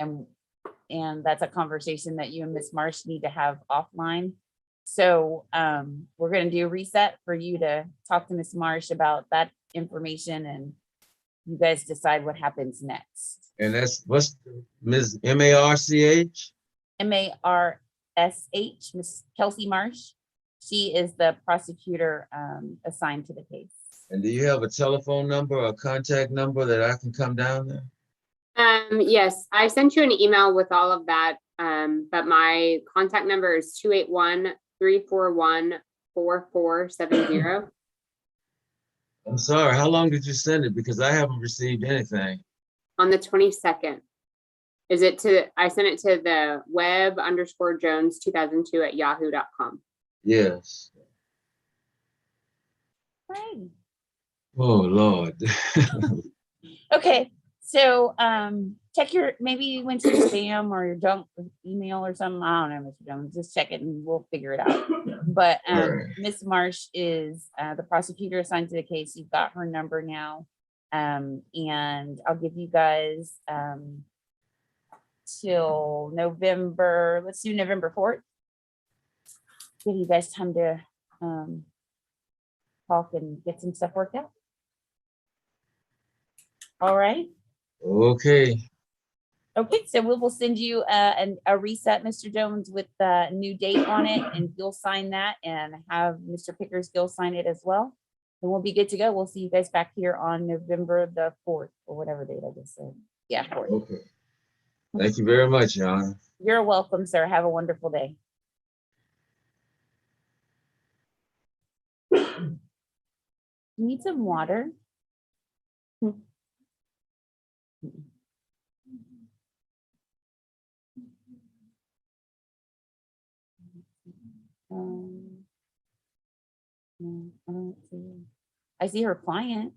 S2: And that's a conversation that you and Miss Marsh need to have offline. So we're going to do a reset for you to talk to Miss Marsh about that information, and you guys decide what happens next.
S17: And that's what's Ms. M-A-R-C-H?
S2: M-A-R-S-H, Miss Kelsey Marsh. She is the prosecutor assigned to the case.
S17: And do you have a telephone number or a contact number that I can come down there?
S19: Yes, I sent you an email with all of that, but my contact number is 281-341-4470.
S17: I'm sorry, how long did you send it? Because I haven't received anything.
S19: On the 22nd. Is it I sent it to the web_jones2002 @yahoo.com.
S17: Yes.
S2: Right.
S17: Oh, Lord.
S2: Okay, so check your, maybe you went to your spam or your junk email or something. I don't know, Mr. Jones. Just check it and we'll figure it out. But
S17: Alright.
S2: Miss Marsh is the prosecutor assigned to the case. You've got her number now. And I'll give you guys till November, let's do November 4th. Give you guys time to talk and get some stuff worked out. All right.
S17: Okay.
S2: Okay, so we will send you a reset, Mr. Jones, with the new date on it, and you'll sign that and have Mr. Pickersgill sign it as well. And we'll be good to go. We'll see you guys back here on November the 4th or whatever date I just said. Yeah, 4th.
S17: Okay. Thank you very much, Your Honor.
S2: You're welcome, sir. Have a wonderful day. Need some water? No, I don't see her. I see her client.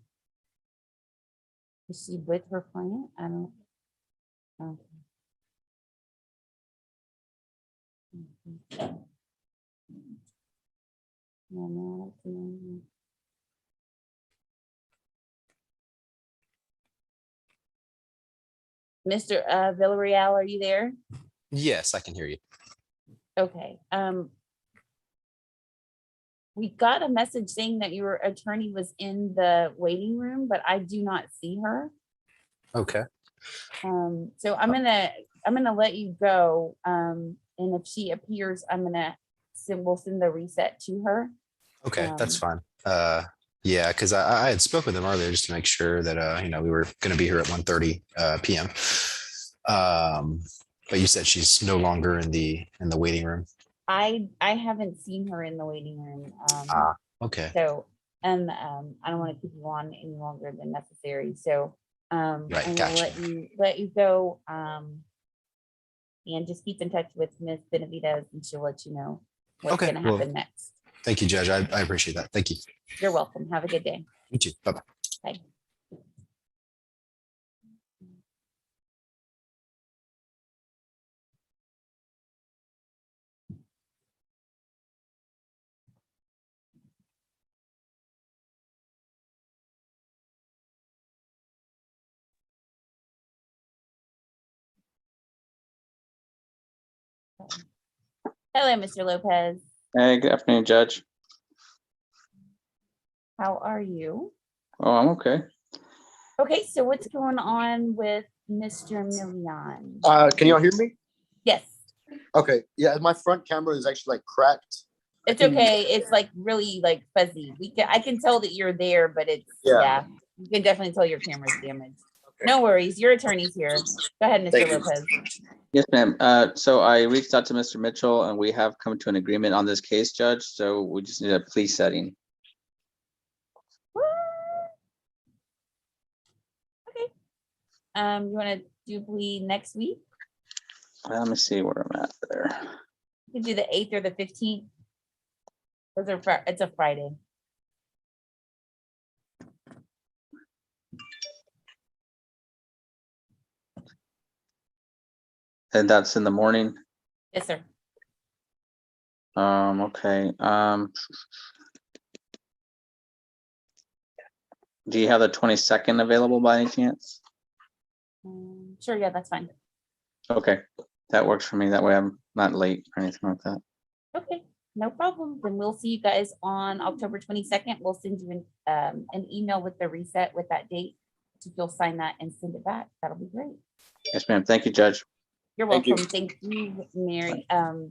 S2: Is she with her client? I don't. Okay. No, no, I don't see anything. Mr. Villarreal, are you there?
S18: Yes, I can hear you.
S2: Okay. We got a message saying that your attorney was in the waiting room, but I do not see her.
S18: Okay.
S2: So I'm gonna let you go. And if she appears, we'll send the reset to her.
S18: Okay, that's fine. Yeah, because I had spoke with them earlier just to make sure that we were going to be here at 1:30 p.m. But you said she's no longer in the waiting room.
S2: I haven't seen her in the waiting room.
S18: Okay.
S2: So I don't want to keep you on any longer than necessary. So
S18: Right,
S2: I'm gonna
S18: gotcha.
S2: let you go. And just keep in touch with Miss Benavides and she'll let you know what's
S18: Okay,
S2: gonna
S18: well,
S2: happen next.
S18: Thank you, Judge. I appreciate that. Thank you.
S2: You're welcome. Have a good day.
S18: You too. Bye-bye.
S2: Bye. Hello, Mr. Lopez.
S20: Hey, good afternoon, Judge.
S2: How are you?
S20: Oh, I'm okay.
S2: Okay, so what's going on with Mr. Million?
S21: Can y'all hear me?
S2: Yes,
S21: Okay, yeah, my front camera is actually like cracked.
S2: it's okay. It's like really like fuzzy. I can tell that you're there, but it's yeah. You can definitely tell your camera's damaged. No worries. Your attorney's here. Go ahead, Mr.
S20: Thank you.
S2: Lopez.
S20: Yes, ma'am. So I reached out to Mr. Mitchell and we have come to an agreement on this case, Judge. So we just need a plea setting.
S2: Okay. You want to do plea next week?
S20: Let me see where I'm at there.
S2: You can do the 8th or the 15th. It's a Friday.
S20: And that's in the morning.
S2: Yes, sir.
S20: Okay. Do you have the 22nd available by any chance?
S2: Sure, yeah, that's fine.
S20: Okay, that works for me. That way I'm not late or anything like that.
S2: Okay, no problem. Then we'll see you guys on October 22nd. We'll send you an email with the reset with that date. If you'll sign that and send it back, that'll be great.
S20: Yes, ma'am. Thank you, Judge.
S2: You're
S20: Thank you.
S2: welcome. Thank you, Mary.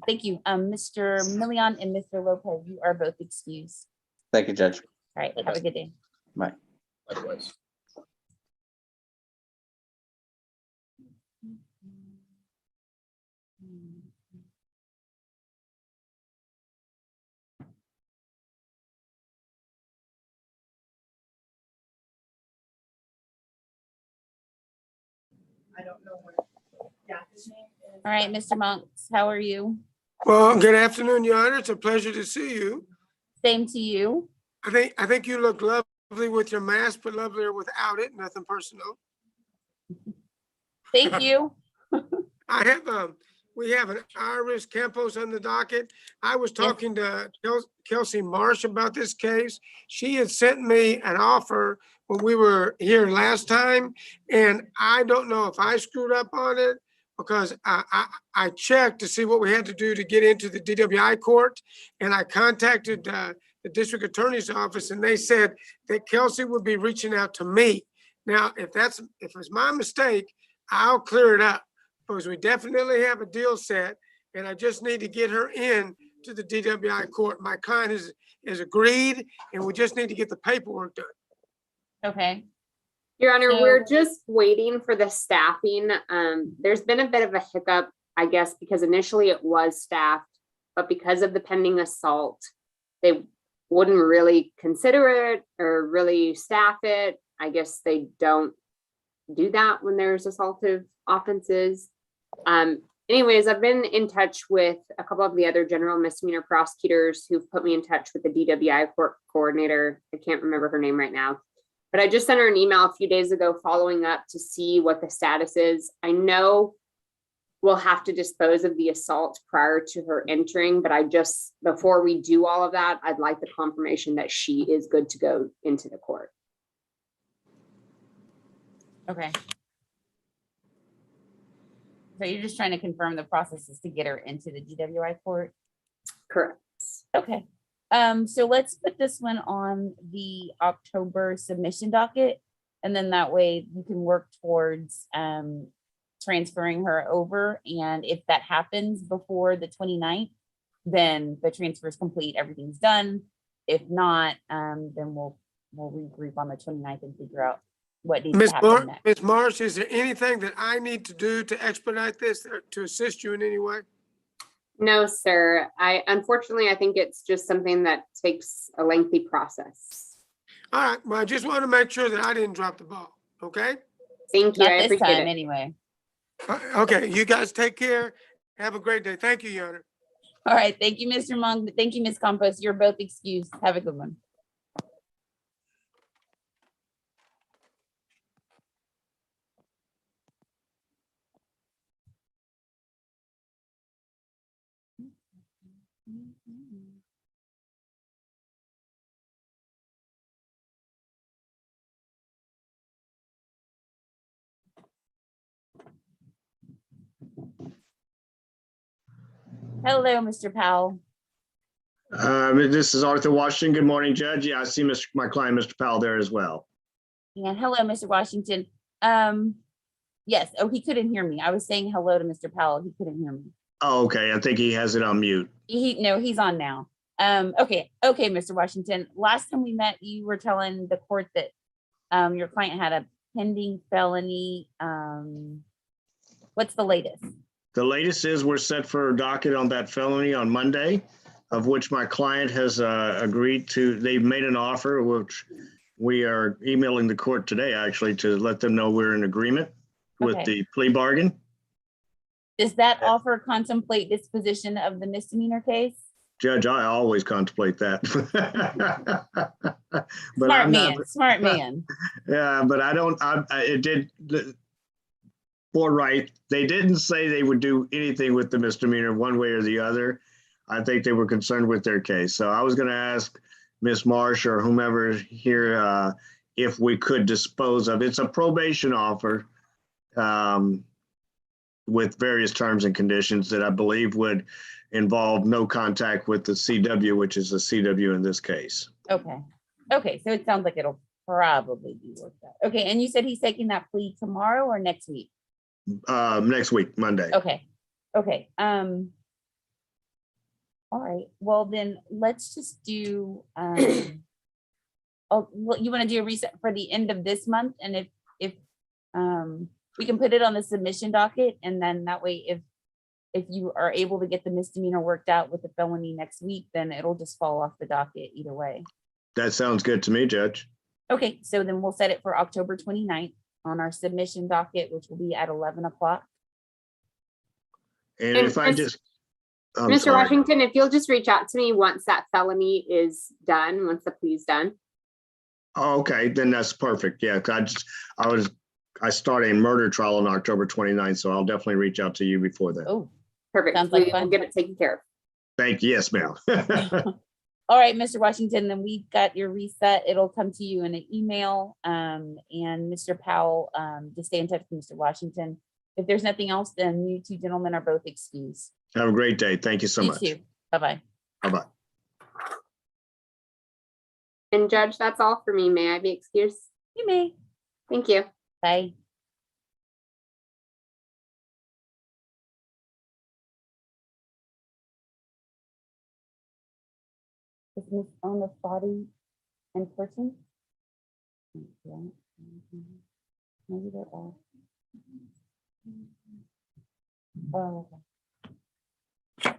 S2: Thank you, Mr. Million and Mr. Lopez. You are both excused.
S20: Thank you, Judge.
S2: All right, have a good day.
S20: Bye.
S21: Likewise.
S5: I don't know where. Yeah.
S2: All right, Mr. Monks, how are you?
S1: Well, good afternoon, Your Honor. It's a pleasure to see you.
S2: Same to you.
S1: I think you look lovely with your mask, but lovelier without it. Nothing personal.
S2: Thank you.
S1: We have an Iris Campos on the docket. I was talking to Kelsey Marsh about this case. She had sent me an offer when we were here last time, and I don't know if I screwed up on it because I checked to see what we had to do to get into the DWI court, and I contacted the district attorney's office, and they said that Kelsey would be reaching out to me. Now, if it's my mistake, I'll clear it up, because we definitely have a deal set, and I just need to get her in to the DWI court. My client has agreed, and we just need to get the paperwork done.
S2: Okay.
S19: Your Honor,
S2: So-
S19: we're just waiting for the staffing. There's been a bit of a hiccup, I guess, because initially it was staffed, but because of the pending assault, they wouldn't really consider it or really staff it. I guess they don't do that when there's assaultive offenses. Anyways, I've been in touch with a couple of the other general misdemeanor prosecutors who've put me in touch with the DWI court coordinator. I can't remember her name right now, but I just sent her an email a few days ago following up to see what the status is. I know we'll have to dispose of the assault prior to her entering, but before we do all of that, I'd like the confirmation that she is good to go into the court.
S2: Okay. So you're just trying to confirm the processes to get her into the DWI court?
S19: Correct.
S2: Okay. So let's put this one on the October submission docket. And then that way you can work towards transferring her over. And if that happens before the 29th, then the transfer is complete, everything's done. If not, then we'll regroup on the 29th and figure out what needs to happen next.
S1: Ms. Marsh, is there anything that I need to do to expedite this or to assist you in any way?
S19: No, sir. Unfortunately, I think it's just something that takes a lengthy process.
S1: All right, well, I just want to make sure that I didn't drop the ball, okay?
S19: Thank you.
S2: Not
S19: I
S2: this
S19: appreciate
S2: time
S19: it.
S2: anyway.
S1: Okay, you guys take care. Have a great day. Thank you, Your Honor.
S2: All right. Thank you, Mr. Monk. Thank you, Ms. Campos. You're both excused. Have a good one. Hello, Mr. Powell.
S22: This is Arthur Washington. Good morning, Judge. Yeah, I see my client, Mr. Powell, there as well.
S2: And hello, Mr. Washington. Yes. Oh, he couldn't hear me. I was saying hello to Mr. Powell. He couldn't hear me.
S22: Oh, okay. I think he has it on mute.
S2: No, he's on now. Okay, Mr. Washington. Last time we met, you were telling the court that your client had a pending felony. What's the latest?
S22: The latest is we're set for a docket on that felony on Monday, of which my client has agreed to. They've made an offer, which we are emailing the court today, actually, to let them know we're in agreement with
S2: Okay.
S22: the plea bargain.
S2: Does that offer contemplate disposition of the misdemeanor case?
S22: Judge, I always contemplate that.
S2: Smart man.
S22: Yeah, but it did, forthright, they didn't say they would do anything with the misdemeanor one way or the other. I think they were concerned with their case. So I was going to ask Ms. Marsh or whomever here if we could dispose of, it's a probation offer with various terms and conditions that I believe would involve no contact with the CW, which is the CW in this case.
S2: Okay. So it sounds like it'll probably be worked out. Okay. And you said he's taking that plea tomorrow or next week?
S22: Next week, Monday.
S2: Okay. All right. Well, then let's just do, you want to do a reset for the end of this month? And if we can put it on the submission docket, and then that way, if you are able to get the misdemeanor worked out with the felony next week, then it'll just fall off the docket either way.
S22: That sounds good to me, Judge.
S2: Okay, so then we'll set it for October 29th on our submission docket, which will be at 11 o'clock.
S22: And
S19: And
S22: if I just, I'm
S19: Mr.
S22: sorry.
S19: Washington, if you'll just reach out to me once that felony is done, once the plea's done.
S22: Oh, okay, then that's perfect. Yeah, 'cause I started a murder trial on October 29th, so I'll definitely reach out to you before then.
S2: Oh,
S19: Perfect.
S2: Sounds like
S19: We will
S2: fun.
S19: get it taken care of.
S22: Thank you. Yes, ma'am.
S2: all right, Mr. Washington, then we've got your reset. It'll come to you in an email. And Mr. Powell, just stay in touch with Mr. Washington. If there's nothing else, then you two gentlemen are both excused.
S22: Have a great day. Thank you so
S2: You
S22: much.
S2: too. Bye-bye.
S22: Bye-bye.
S19: And Judge, that's all for me. May I be excused?
S2: You may.
S19: Thank you.
S2: Bye. Is Miss Ona Fadi in person? Yeah. Maybe they're off. Oh, okay.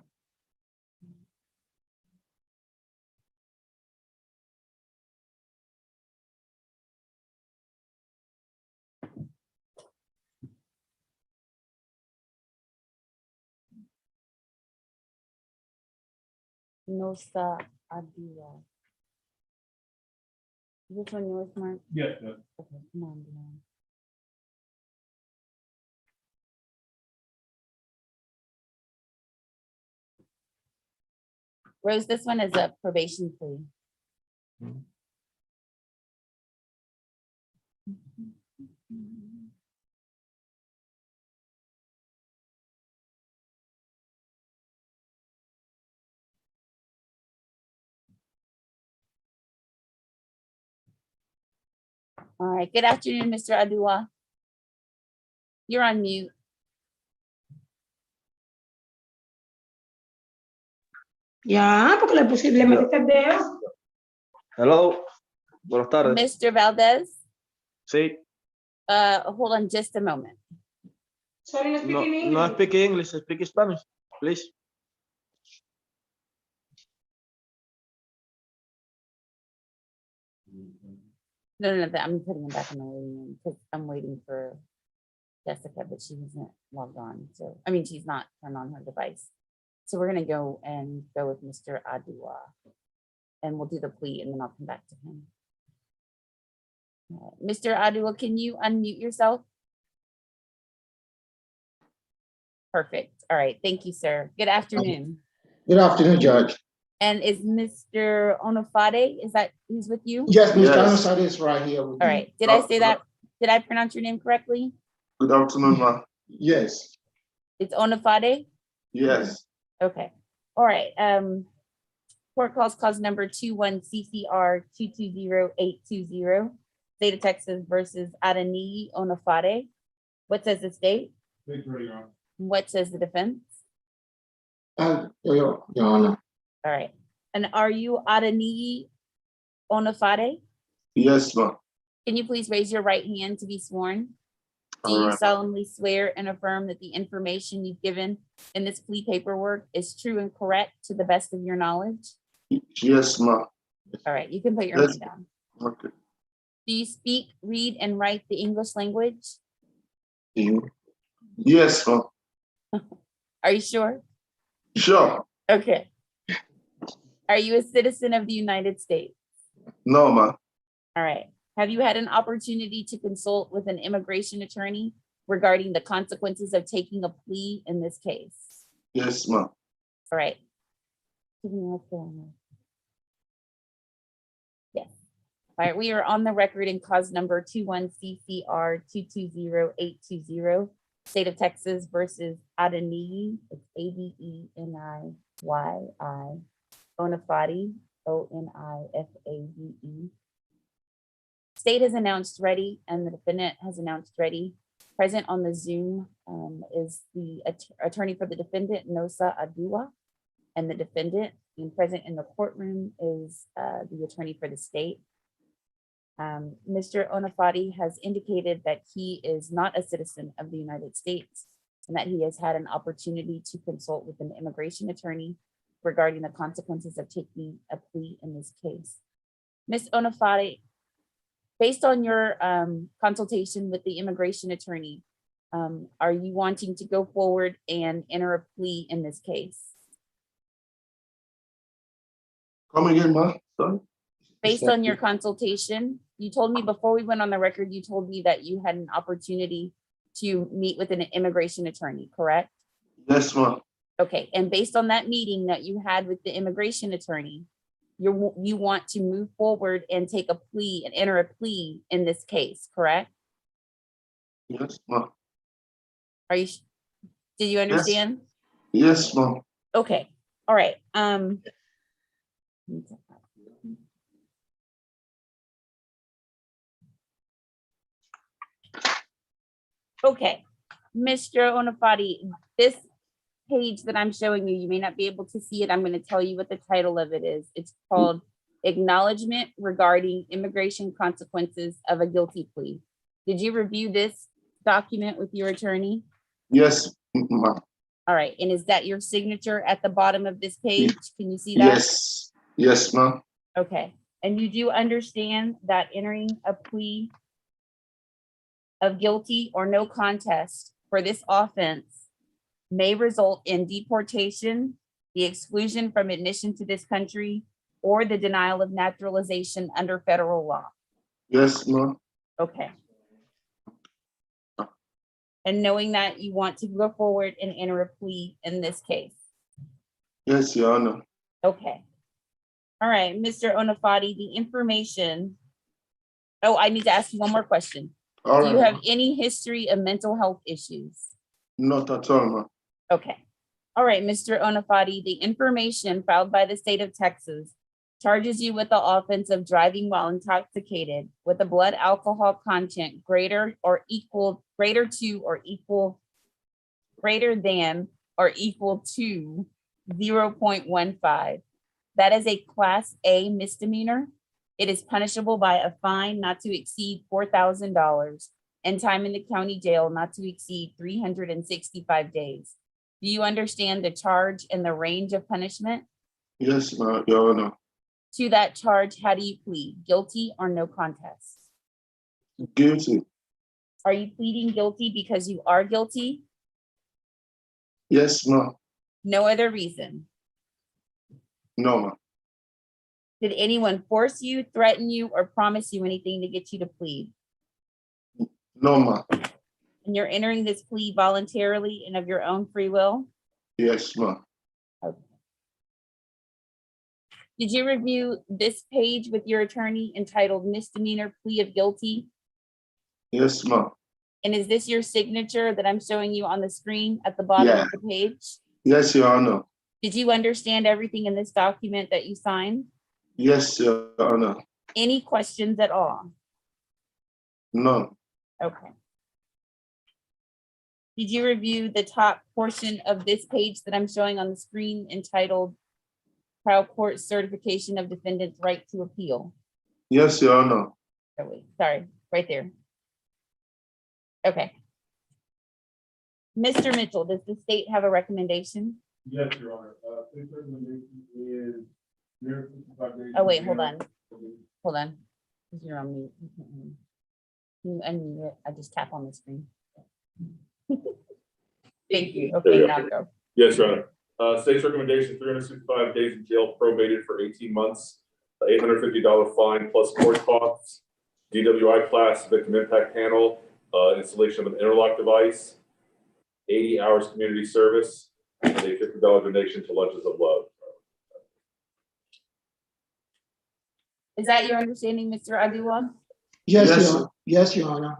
S2: Nosa Adia. Is this one yours, Mark?
S3: Yes, yes.
S2: Okay, come on, Dion. Rose, this one is a probation plea. All right, good afternoon, Mr. Adua. You're on mute.
S4: Ya, porque le posiblemente este dedo.
S13: Hello, buenas tardes.
S2: Mr. Valdez,
S13: Sí,
S2: hold on just a moment.
S4: Sorry, no speak
S13: no,
S4: in English.
S13: no speak English, I speak Spanish, please.
S2: No, I'm putting him back in the waiting room because I'm waiting for Jessica, but she hasn't logged on. So, I mean, she's not turned on her device. So we're gonna go with Mr. Adua. And we'll do the plea and then I'll come back to him. Mr. Adua, can you unmute yourself? Perfect. All right. Thank you, sir. Good afternoon.
S7: Good afternoon, Judge.
S2: And is Mr. Onofade, is that who's with you?
S7: Yes, Mr. Anosade is right here.
S2: All right. Did I say that? Did I pronounce your name correctly?
S12: Good afternoon, ma'am.
S7: Yes.
S2: It's Onofade?
S12: Yes.
S2: Okay. All right. Court calls cause number 21 CCR 220820, State of Texas versus Adeniyi Onofade. What says the state?
S3: Victory, Your Honor.
S2: What says the defense?
S7: Your Honor.
S2: All right. And are you Adeniyi Onofade?
S12: Yes, ma'am.
S2: Can you please raise your right hand to be sworn? Do
S12: All
S2: you
S12: right.
S2: solemnly swear and affirm that the information you've given in this plea paperwork is true and correct to the best of your knowledge?
S12: Yes, ma'am.
S2: All right, you can put your
S12: Yes.
S2: hand down.
S12: Okay.
S2: Do you speak, read, and write the English language?
S12: Yes, ma'am.
S2: Are you sure?
S12: Sure.
S2: Okay. Are you a citizen of the United States?
S12: No, ma'am.
S2: All right. Have you had an opportunity to consult with an immigration attorney regarding the consequences of taking a plea in this case?
S12: Yes, ma'am.
S2: All right. Give me what's going on. Yes. All right, we are on the record in cause number 21 CCR 220820, State of Texas versus Adeniyi, it's Adeniyi, Onofade, Onifade. State has announced ready and the defendant has announced ready. Present on the Zoom is the attorney for the defendant, Nosa Adua, and the defendant, and present in the courtroom is the attorney for the state. Mr. Onofade has indicated that he is not a citizen of the United States and that he has had an opportunity to consult with an immigration attorney regarding the consequences of taking a plea in this case. Ms. Onofade, based on your consultation with the immigration attorney, Are you wanting to go forward and enter a plea in this case?
S12: Come again, ma? Sorry?
S2: Based on your consultation, you told me before we went on the record, you told me that you had an opportunity to meet with an immigration attorney, correct?
S12: Yes, ma.
S2: Okay, and based on that meeting that you had with the immigration attorney, you want to move forward and take a plea and enter a plea in this case, correct?
S12: Yes, ma.
S2: Are you, did you understand?
S12: Yes, ma.
S2: Okay, all right. Okay, Mr. Onafati, this page that I'm showing you, you may not be able to see it. I'm going to tell you what the title of it is. It's called Acknowledgement Regarding Immigration Consequences of a Guilty Plea. Did you review this document with your attorney?
S12: Yes, ma.
S2: All right, and is that your signature at the bottom of this page? Can you see that?
S12: Yes. Yes, ma.
S2: Okay, and you do understand that entering a plea of guilty or no contest for this offense may result in deportation, the exclusion from admission to this country, or the denial of naturalization under federal law.
S12: Yes, ma.
S2: Okay. And knowing that you want to go forward and enter a plea in this case.
S12: Yes, Your Honor.
S2: Okay. All right, Mr. Onafati, the information. Oh, I need to ask you one more question.
S12: All
S2: Do you
S12: right,
S2: have
S12: ma.
S2: any history of mental health issues?
S12: Not at all, ma.
S2: Okay. All right, Mr. Onafati, the information filed by the state of Texas charges you with the offense of driving while intoxicated with a blood alcohol content greater than or equal to 0.15. That is a Class A misdemeanor. It is punishable by a fine not to exceed $4,000 and time in the county jail not to exceed 365 days. Do you understand the charge and the range of punishment?
S12: Yes, ma, Your Honor.
S2: To that charge, how do you plead? Guilty or no contest?
S12: Guilty.
S2: Are you pleading guilty because you are guilty?
S12: Yes, ma.
S2: No other reason?
S12: No, ma.
S2: Did anyone force you, threaten you, or promise you anything to get you to plead?
S12: No, ma.
S2: And you're entering this plea voluntarily and of your own free will?
S12: Yes, ma.
S2: Okay. Did you review this page with your attorney entitled Misdemeanor Plea of Guilty?
S12: Yes, ma.
S2: And is this your signature that I'm showing you on the screen at the bottom of the page?
S12: Yes, Your Honor.
S2: Did you understand everything in this document that you signed?
S12: Yes, Your Honor.
S2: Any questions at all?
S12: No.
S2: Okay. Did you review the top portion of this page that I'm showing on the screen entitled Trial Court Certification of Defendant's Right to Appeal?
S12: Yes, Your Honor.
S2: Oh, wait, sorry, right there. Okay. Mr. Mitchell, does the state have a recommendation?
S3: Yes, Your Honor. This recommendation is near 55 days.
S2: Oh, wait, hold on. Hold on. You're on mute. Can you unmute it? I just tap on the screen. Thank you. Okay, now go.
S3: Yes, Your Honor. State's recommendation, 365 days in jail, probated for 18 months, $850 fine plus court costs, DWI class, victim impact panel, installation of an interlock device, 80 hours community service, and a $50 donation to Lunches of Love.
S2: Is that your understanding, Mr. Abdullah?
S7: Yes, yes, Your Honor.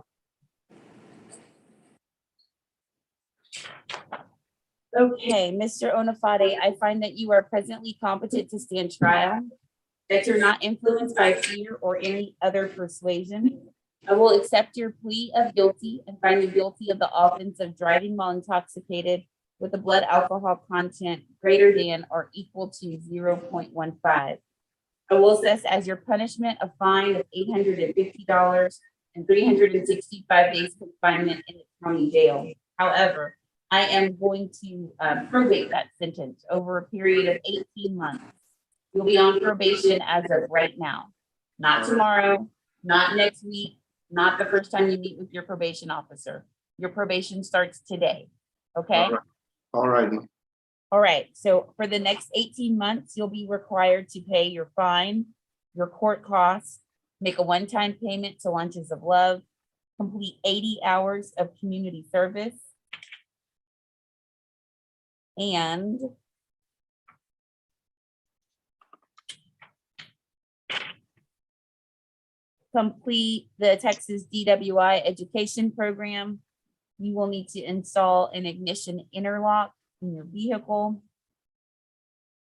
S2: Okay, Mr. Onafade, I find that you are presently competent to stand trial, that you're not influenced by fear or any other persuasion. I will accept your plea of guilty and find you guilty of the offense of driving while intoxicated with a blood alcohol content greater than or equal to 0.15. I will assess as your punishment a fine of $850 and 365 days confinement in the county jail. However, I am going to probate that sentence over a period of 18 months. You'll be on probation as of right now, not tomorrow, not next week, not the first time you meet with your probation officer. Your probation starts today, okay?
S12: All right, ma'am.
S2: All right, so for the next 18 months, you'll be required to pay your fine, your court costs, make a one-time payment to Lunches of Love, complete 80 hours of community service, and complete the Texas DWI education program. You will need to install an ignition interlock in your vehicle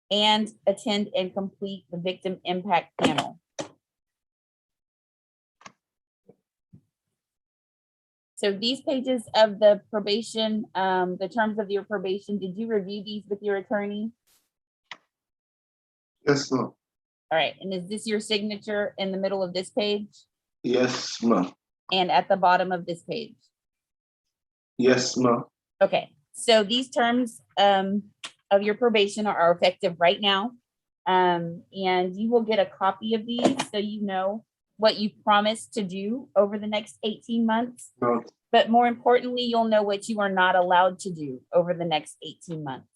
S2: and attend and complete the victim impact panel. So these pages of the probation, the terms of your probation, did you review these with your attorney?
S12: Yes, ma'am.
S2: All right, and is this your signature in the middle of this page
S12: Yes, ma'am.
S2: and at the bottom of this page?
S12: Yes, ma'am.
S2: Okay, so these terms of your probation are effective right now. And you will get a copy of these so you know what you promised to do over the next 18 months.
S12: No.
S2: But more importantly, you'll know what you are not allowed to do over the next 18 months.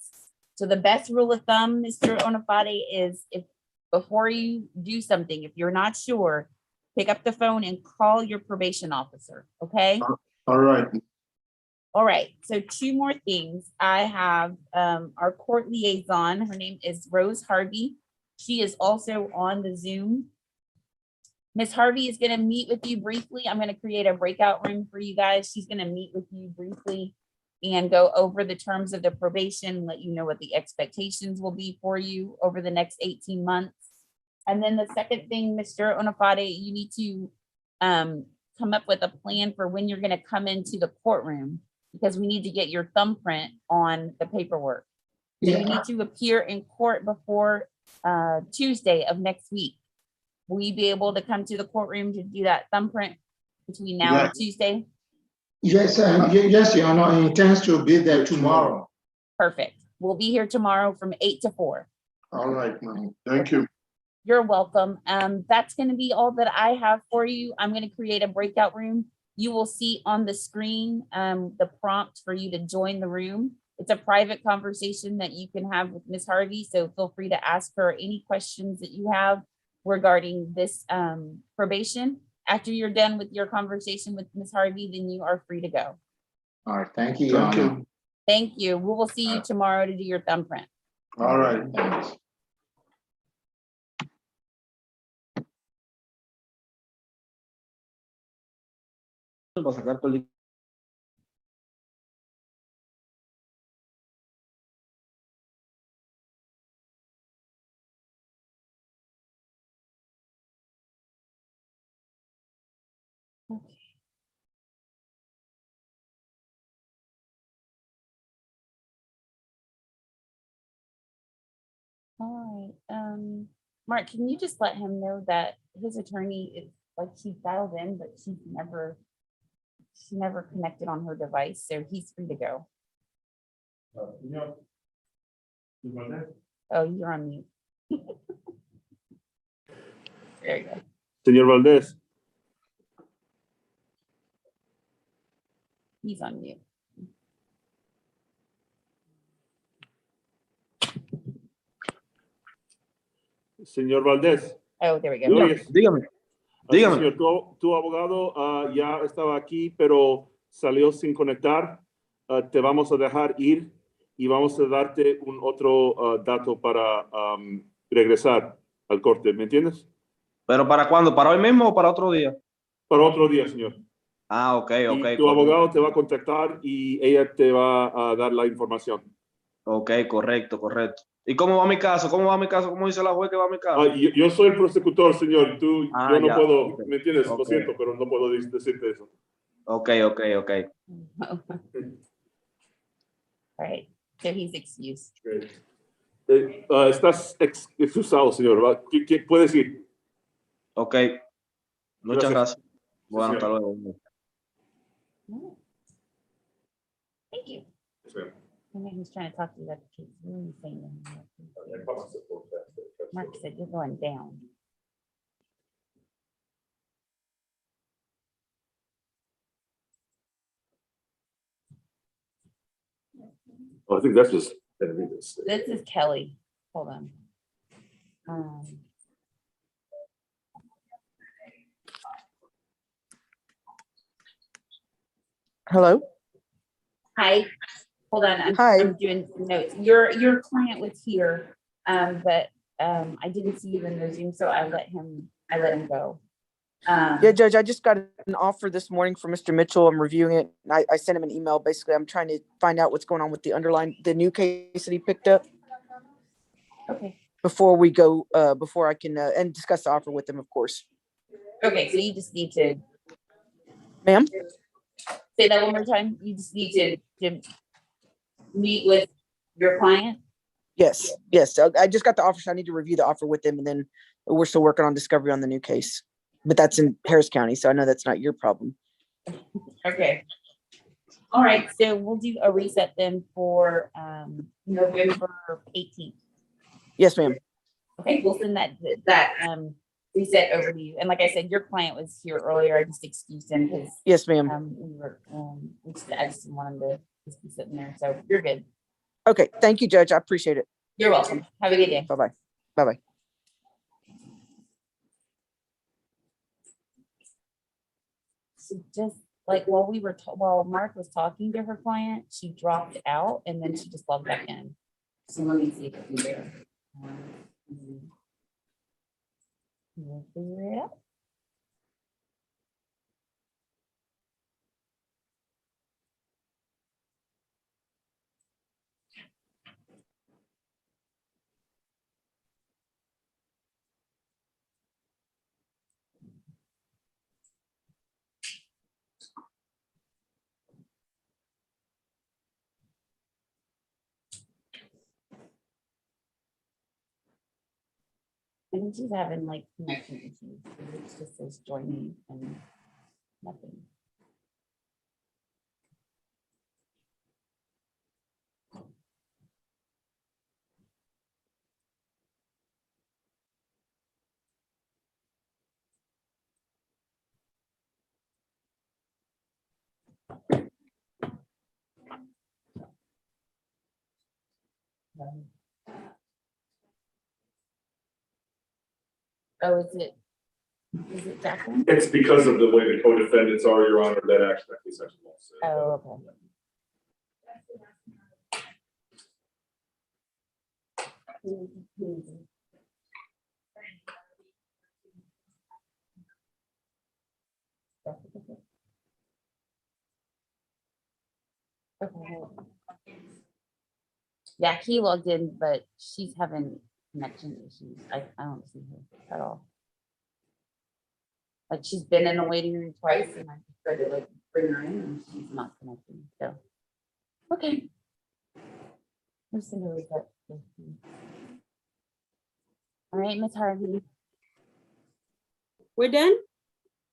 S2: So the best rule of thumb, Mr. Onafade, is if before you do something, if you're not sure, pick up the phone and call your probation officer, okay?
S12: All right.
S2: All right, so two more things. I have our court liaison. Her name is Rose Harvey. She is also on the Zoom. Ms. Harvey is gonna meet with you briefly. I'm gonna create a breakout room for you guys. She's gonna meet with you briefly and go over the terms of the probation, let you know what the expectations will be for you over the next 18 months. And then the second thing, Mr. Onafade, you need to come up with a plan for when you're gonna come into the courtroom, because we need to get your thumbprint on the paperwork. So you need to appear in court before Tuesday of next week. Will you be able to come to the courtroom to do that thumbprint between now and Tuesday?
S7: Yes, yes, Your Honor, I intend to be there tomorrow.
S2: Perfect. We'll be here tomorrow from 8 to 4.
S12: All right, ma'am. Thank you.
S2: You're welcome. That's going to be all that I have for you. I'm going to create a breakout room. You will see on the screen the prompt for you to join the room. It's a private conversation that you can have with Ms. Harvey, so feel free to ask her any questions that you have regarding this probation. After you're done with your conversation with Ms. Harvey, then you are free to go.
S7: All right, thank you, Your Honor.
S2: Thank you. We will see you tomorrow to do your thumbprint.
S12: All right. Thanks.
S13: Para sacar todo el
S2: All right. Mark, can you just let him know that his attorney is like, she's dialed in, but she never connected on her device, so he's free to go. Oh, you're on mute. There you go.
S3: Señor Valdez.
S2: He's on mute.
S3: Señor Valdez.
S2: Oh, there we go.
S3: ¿Me oyes?
S13: Dígame. Dígame.
S3: Señor, tu abogado ya estaba aquí, pero salió sin conectar. Te vamos a dejar ir y vamos a darte un otro dato para regresar al corte. ¿Me entiendes?
S13: ¿Pero para cuándo? ¿Para hoy mismo o para otro día?
S3: Para otro día, señor.
S13: Ah, ok, ok.
S3: Y tu abogado te va a contactar y ella te va a dar la información.
S13: Ok, correcto, correcto. ¿Y cómo va mi caso? ¿Cómo va mi caso? ¿Cómo dice la juez que va mi caso?
S3: Yo soy el prosecutor, señor. Yo no
S13: ya,
S3: puedo,
S13: okay.
S3: ¿me entiendes? Lo
S13: Okay.
S3: siento, pero no puedo decirte eso.
S13: Ok.
S2: All right, so he's excused.
S3: Estás excusado, señor. ¿Qué puedes ir?
S13: Ok. Muchas gracias. Bueno, hasta luego.
S2: Thank you.
S3: Yes, ma'am.
S2: And then he's trying to talk to you about the kids. What are you saying? Mark said you're going down.
S3: Oh, I think that's just Benavides.
S2: This is Kelly. Hold on.
S6: Hello?
S2: Hi, hold on,
S6: Hi.
S2: I'm doing some notes. Your client was here, but I didn't see you in the Zoom, so I let him go.
S6: Yeah, Judge, I just got an offer this morning for Mr. Mitchell. I'm reviewing it. And I sent him an email. Basically, I'm trying to find out what's going on with the new case that he picked up
S2: Okay,
S6: before we go, before I can, and discuss the offer with him, of course.
S2: okay, so you just need to
S6: Ma'am?
S2: say that one more time. You just need to meet with your client?
S6: Yes, yes. I just got the offer, so I need to review the offer with him, and then we're still working on discovery on the new case. But that's in Harris County, so I know that's not your problem.
S2: Okay. All right, so we'll do a reset then for November 18th.
S6: Yes, ma'am.
S2: Okay, we'll send that reset over to you. And like I said, your client was here earlier. I just excused him because
S6: Yes, ma'am.
S2: I just didn't want him to just be sitting there. So you're good.
S6: Okay, thank you, Judge. I appreciate it.
S2: You're welcome. Have a good day.
S6: Bye-bye. Bye-bye.
S2: So just like while Mark was talking to her client, she dropped out and then she just logged back in. So let me see if it's there. We'll figure it out. I think she's having like connection issues. It just says joining and nothing. Oh, is it Jacqueline?
S3: It's because of the way the co-defendants are, Your Honor, that actually section won't say.
S2: Oh, okay. Okay. Yeah, he logged in, but she's having connection issues. I don't see her at all. Like she's been in the waiting room twice and I tried to like bring her in and she's not connecting. So, okay. Let's see where we got. All right, Miss Harvey.
S19: We're done?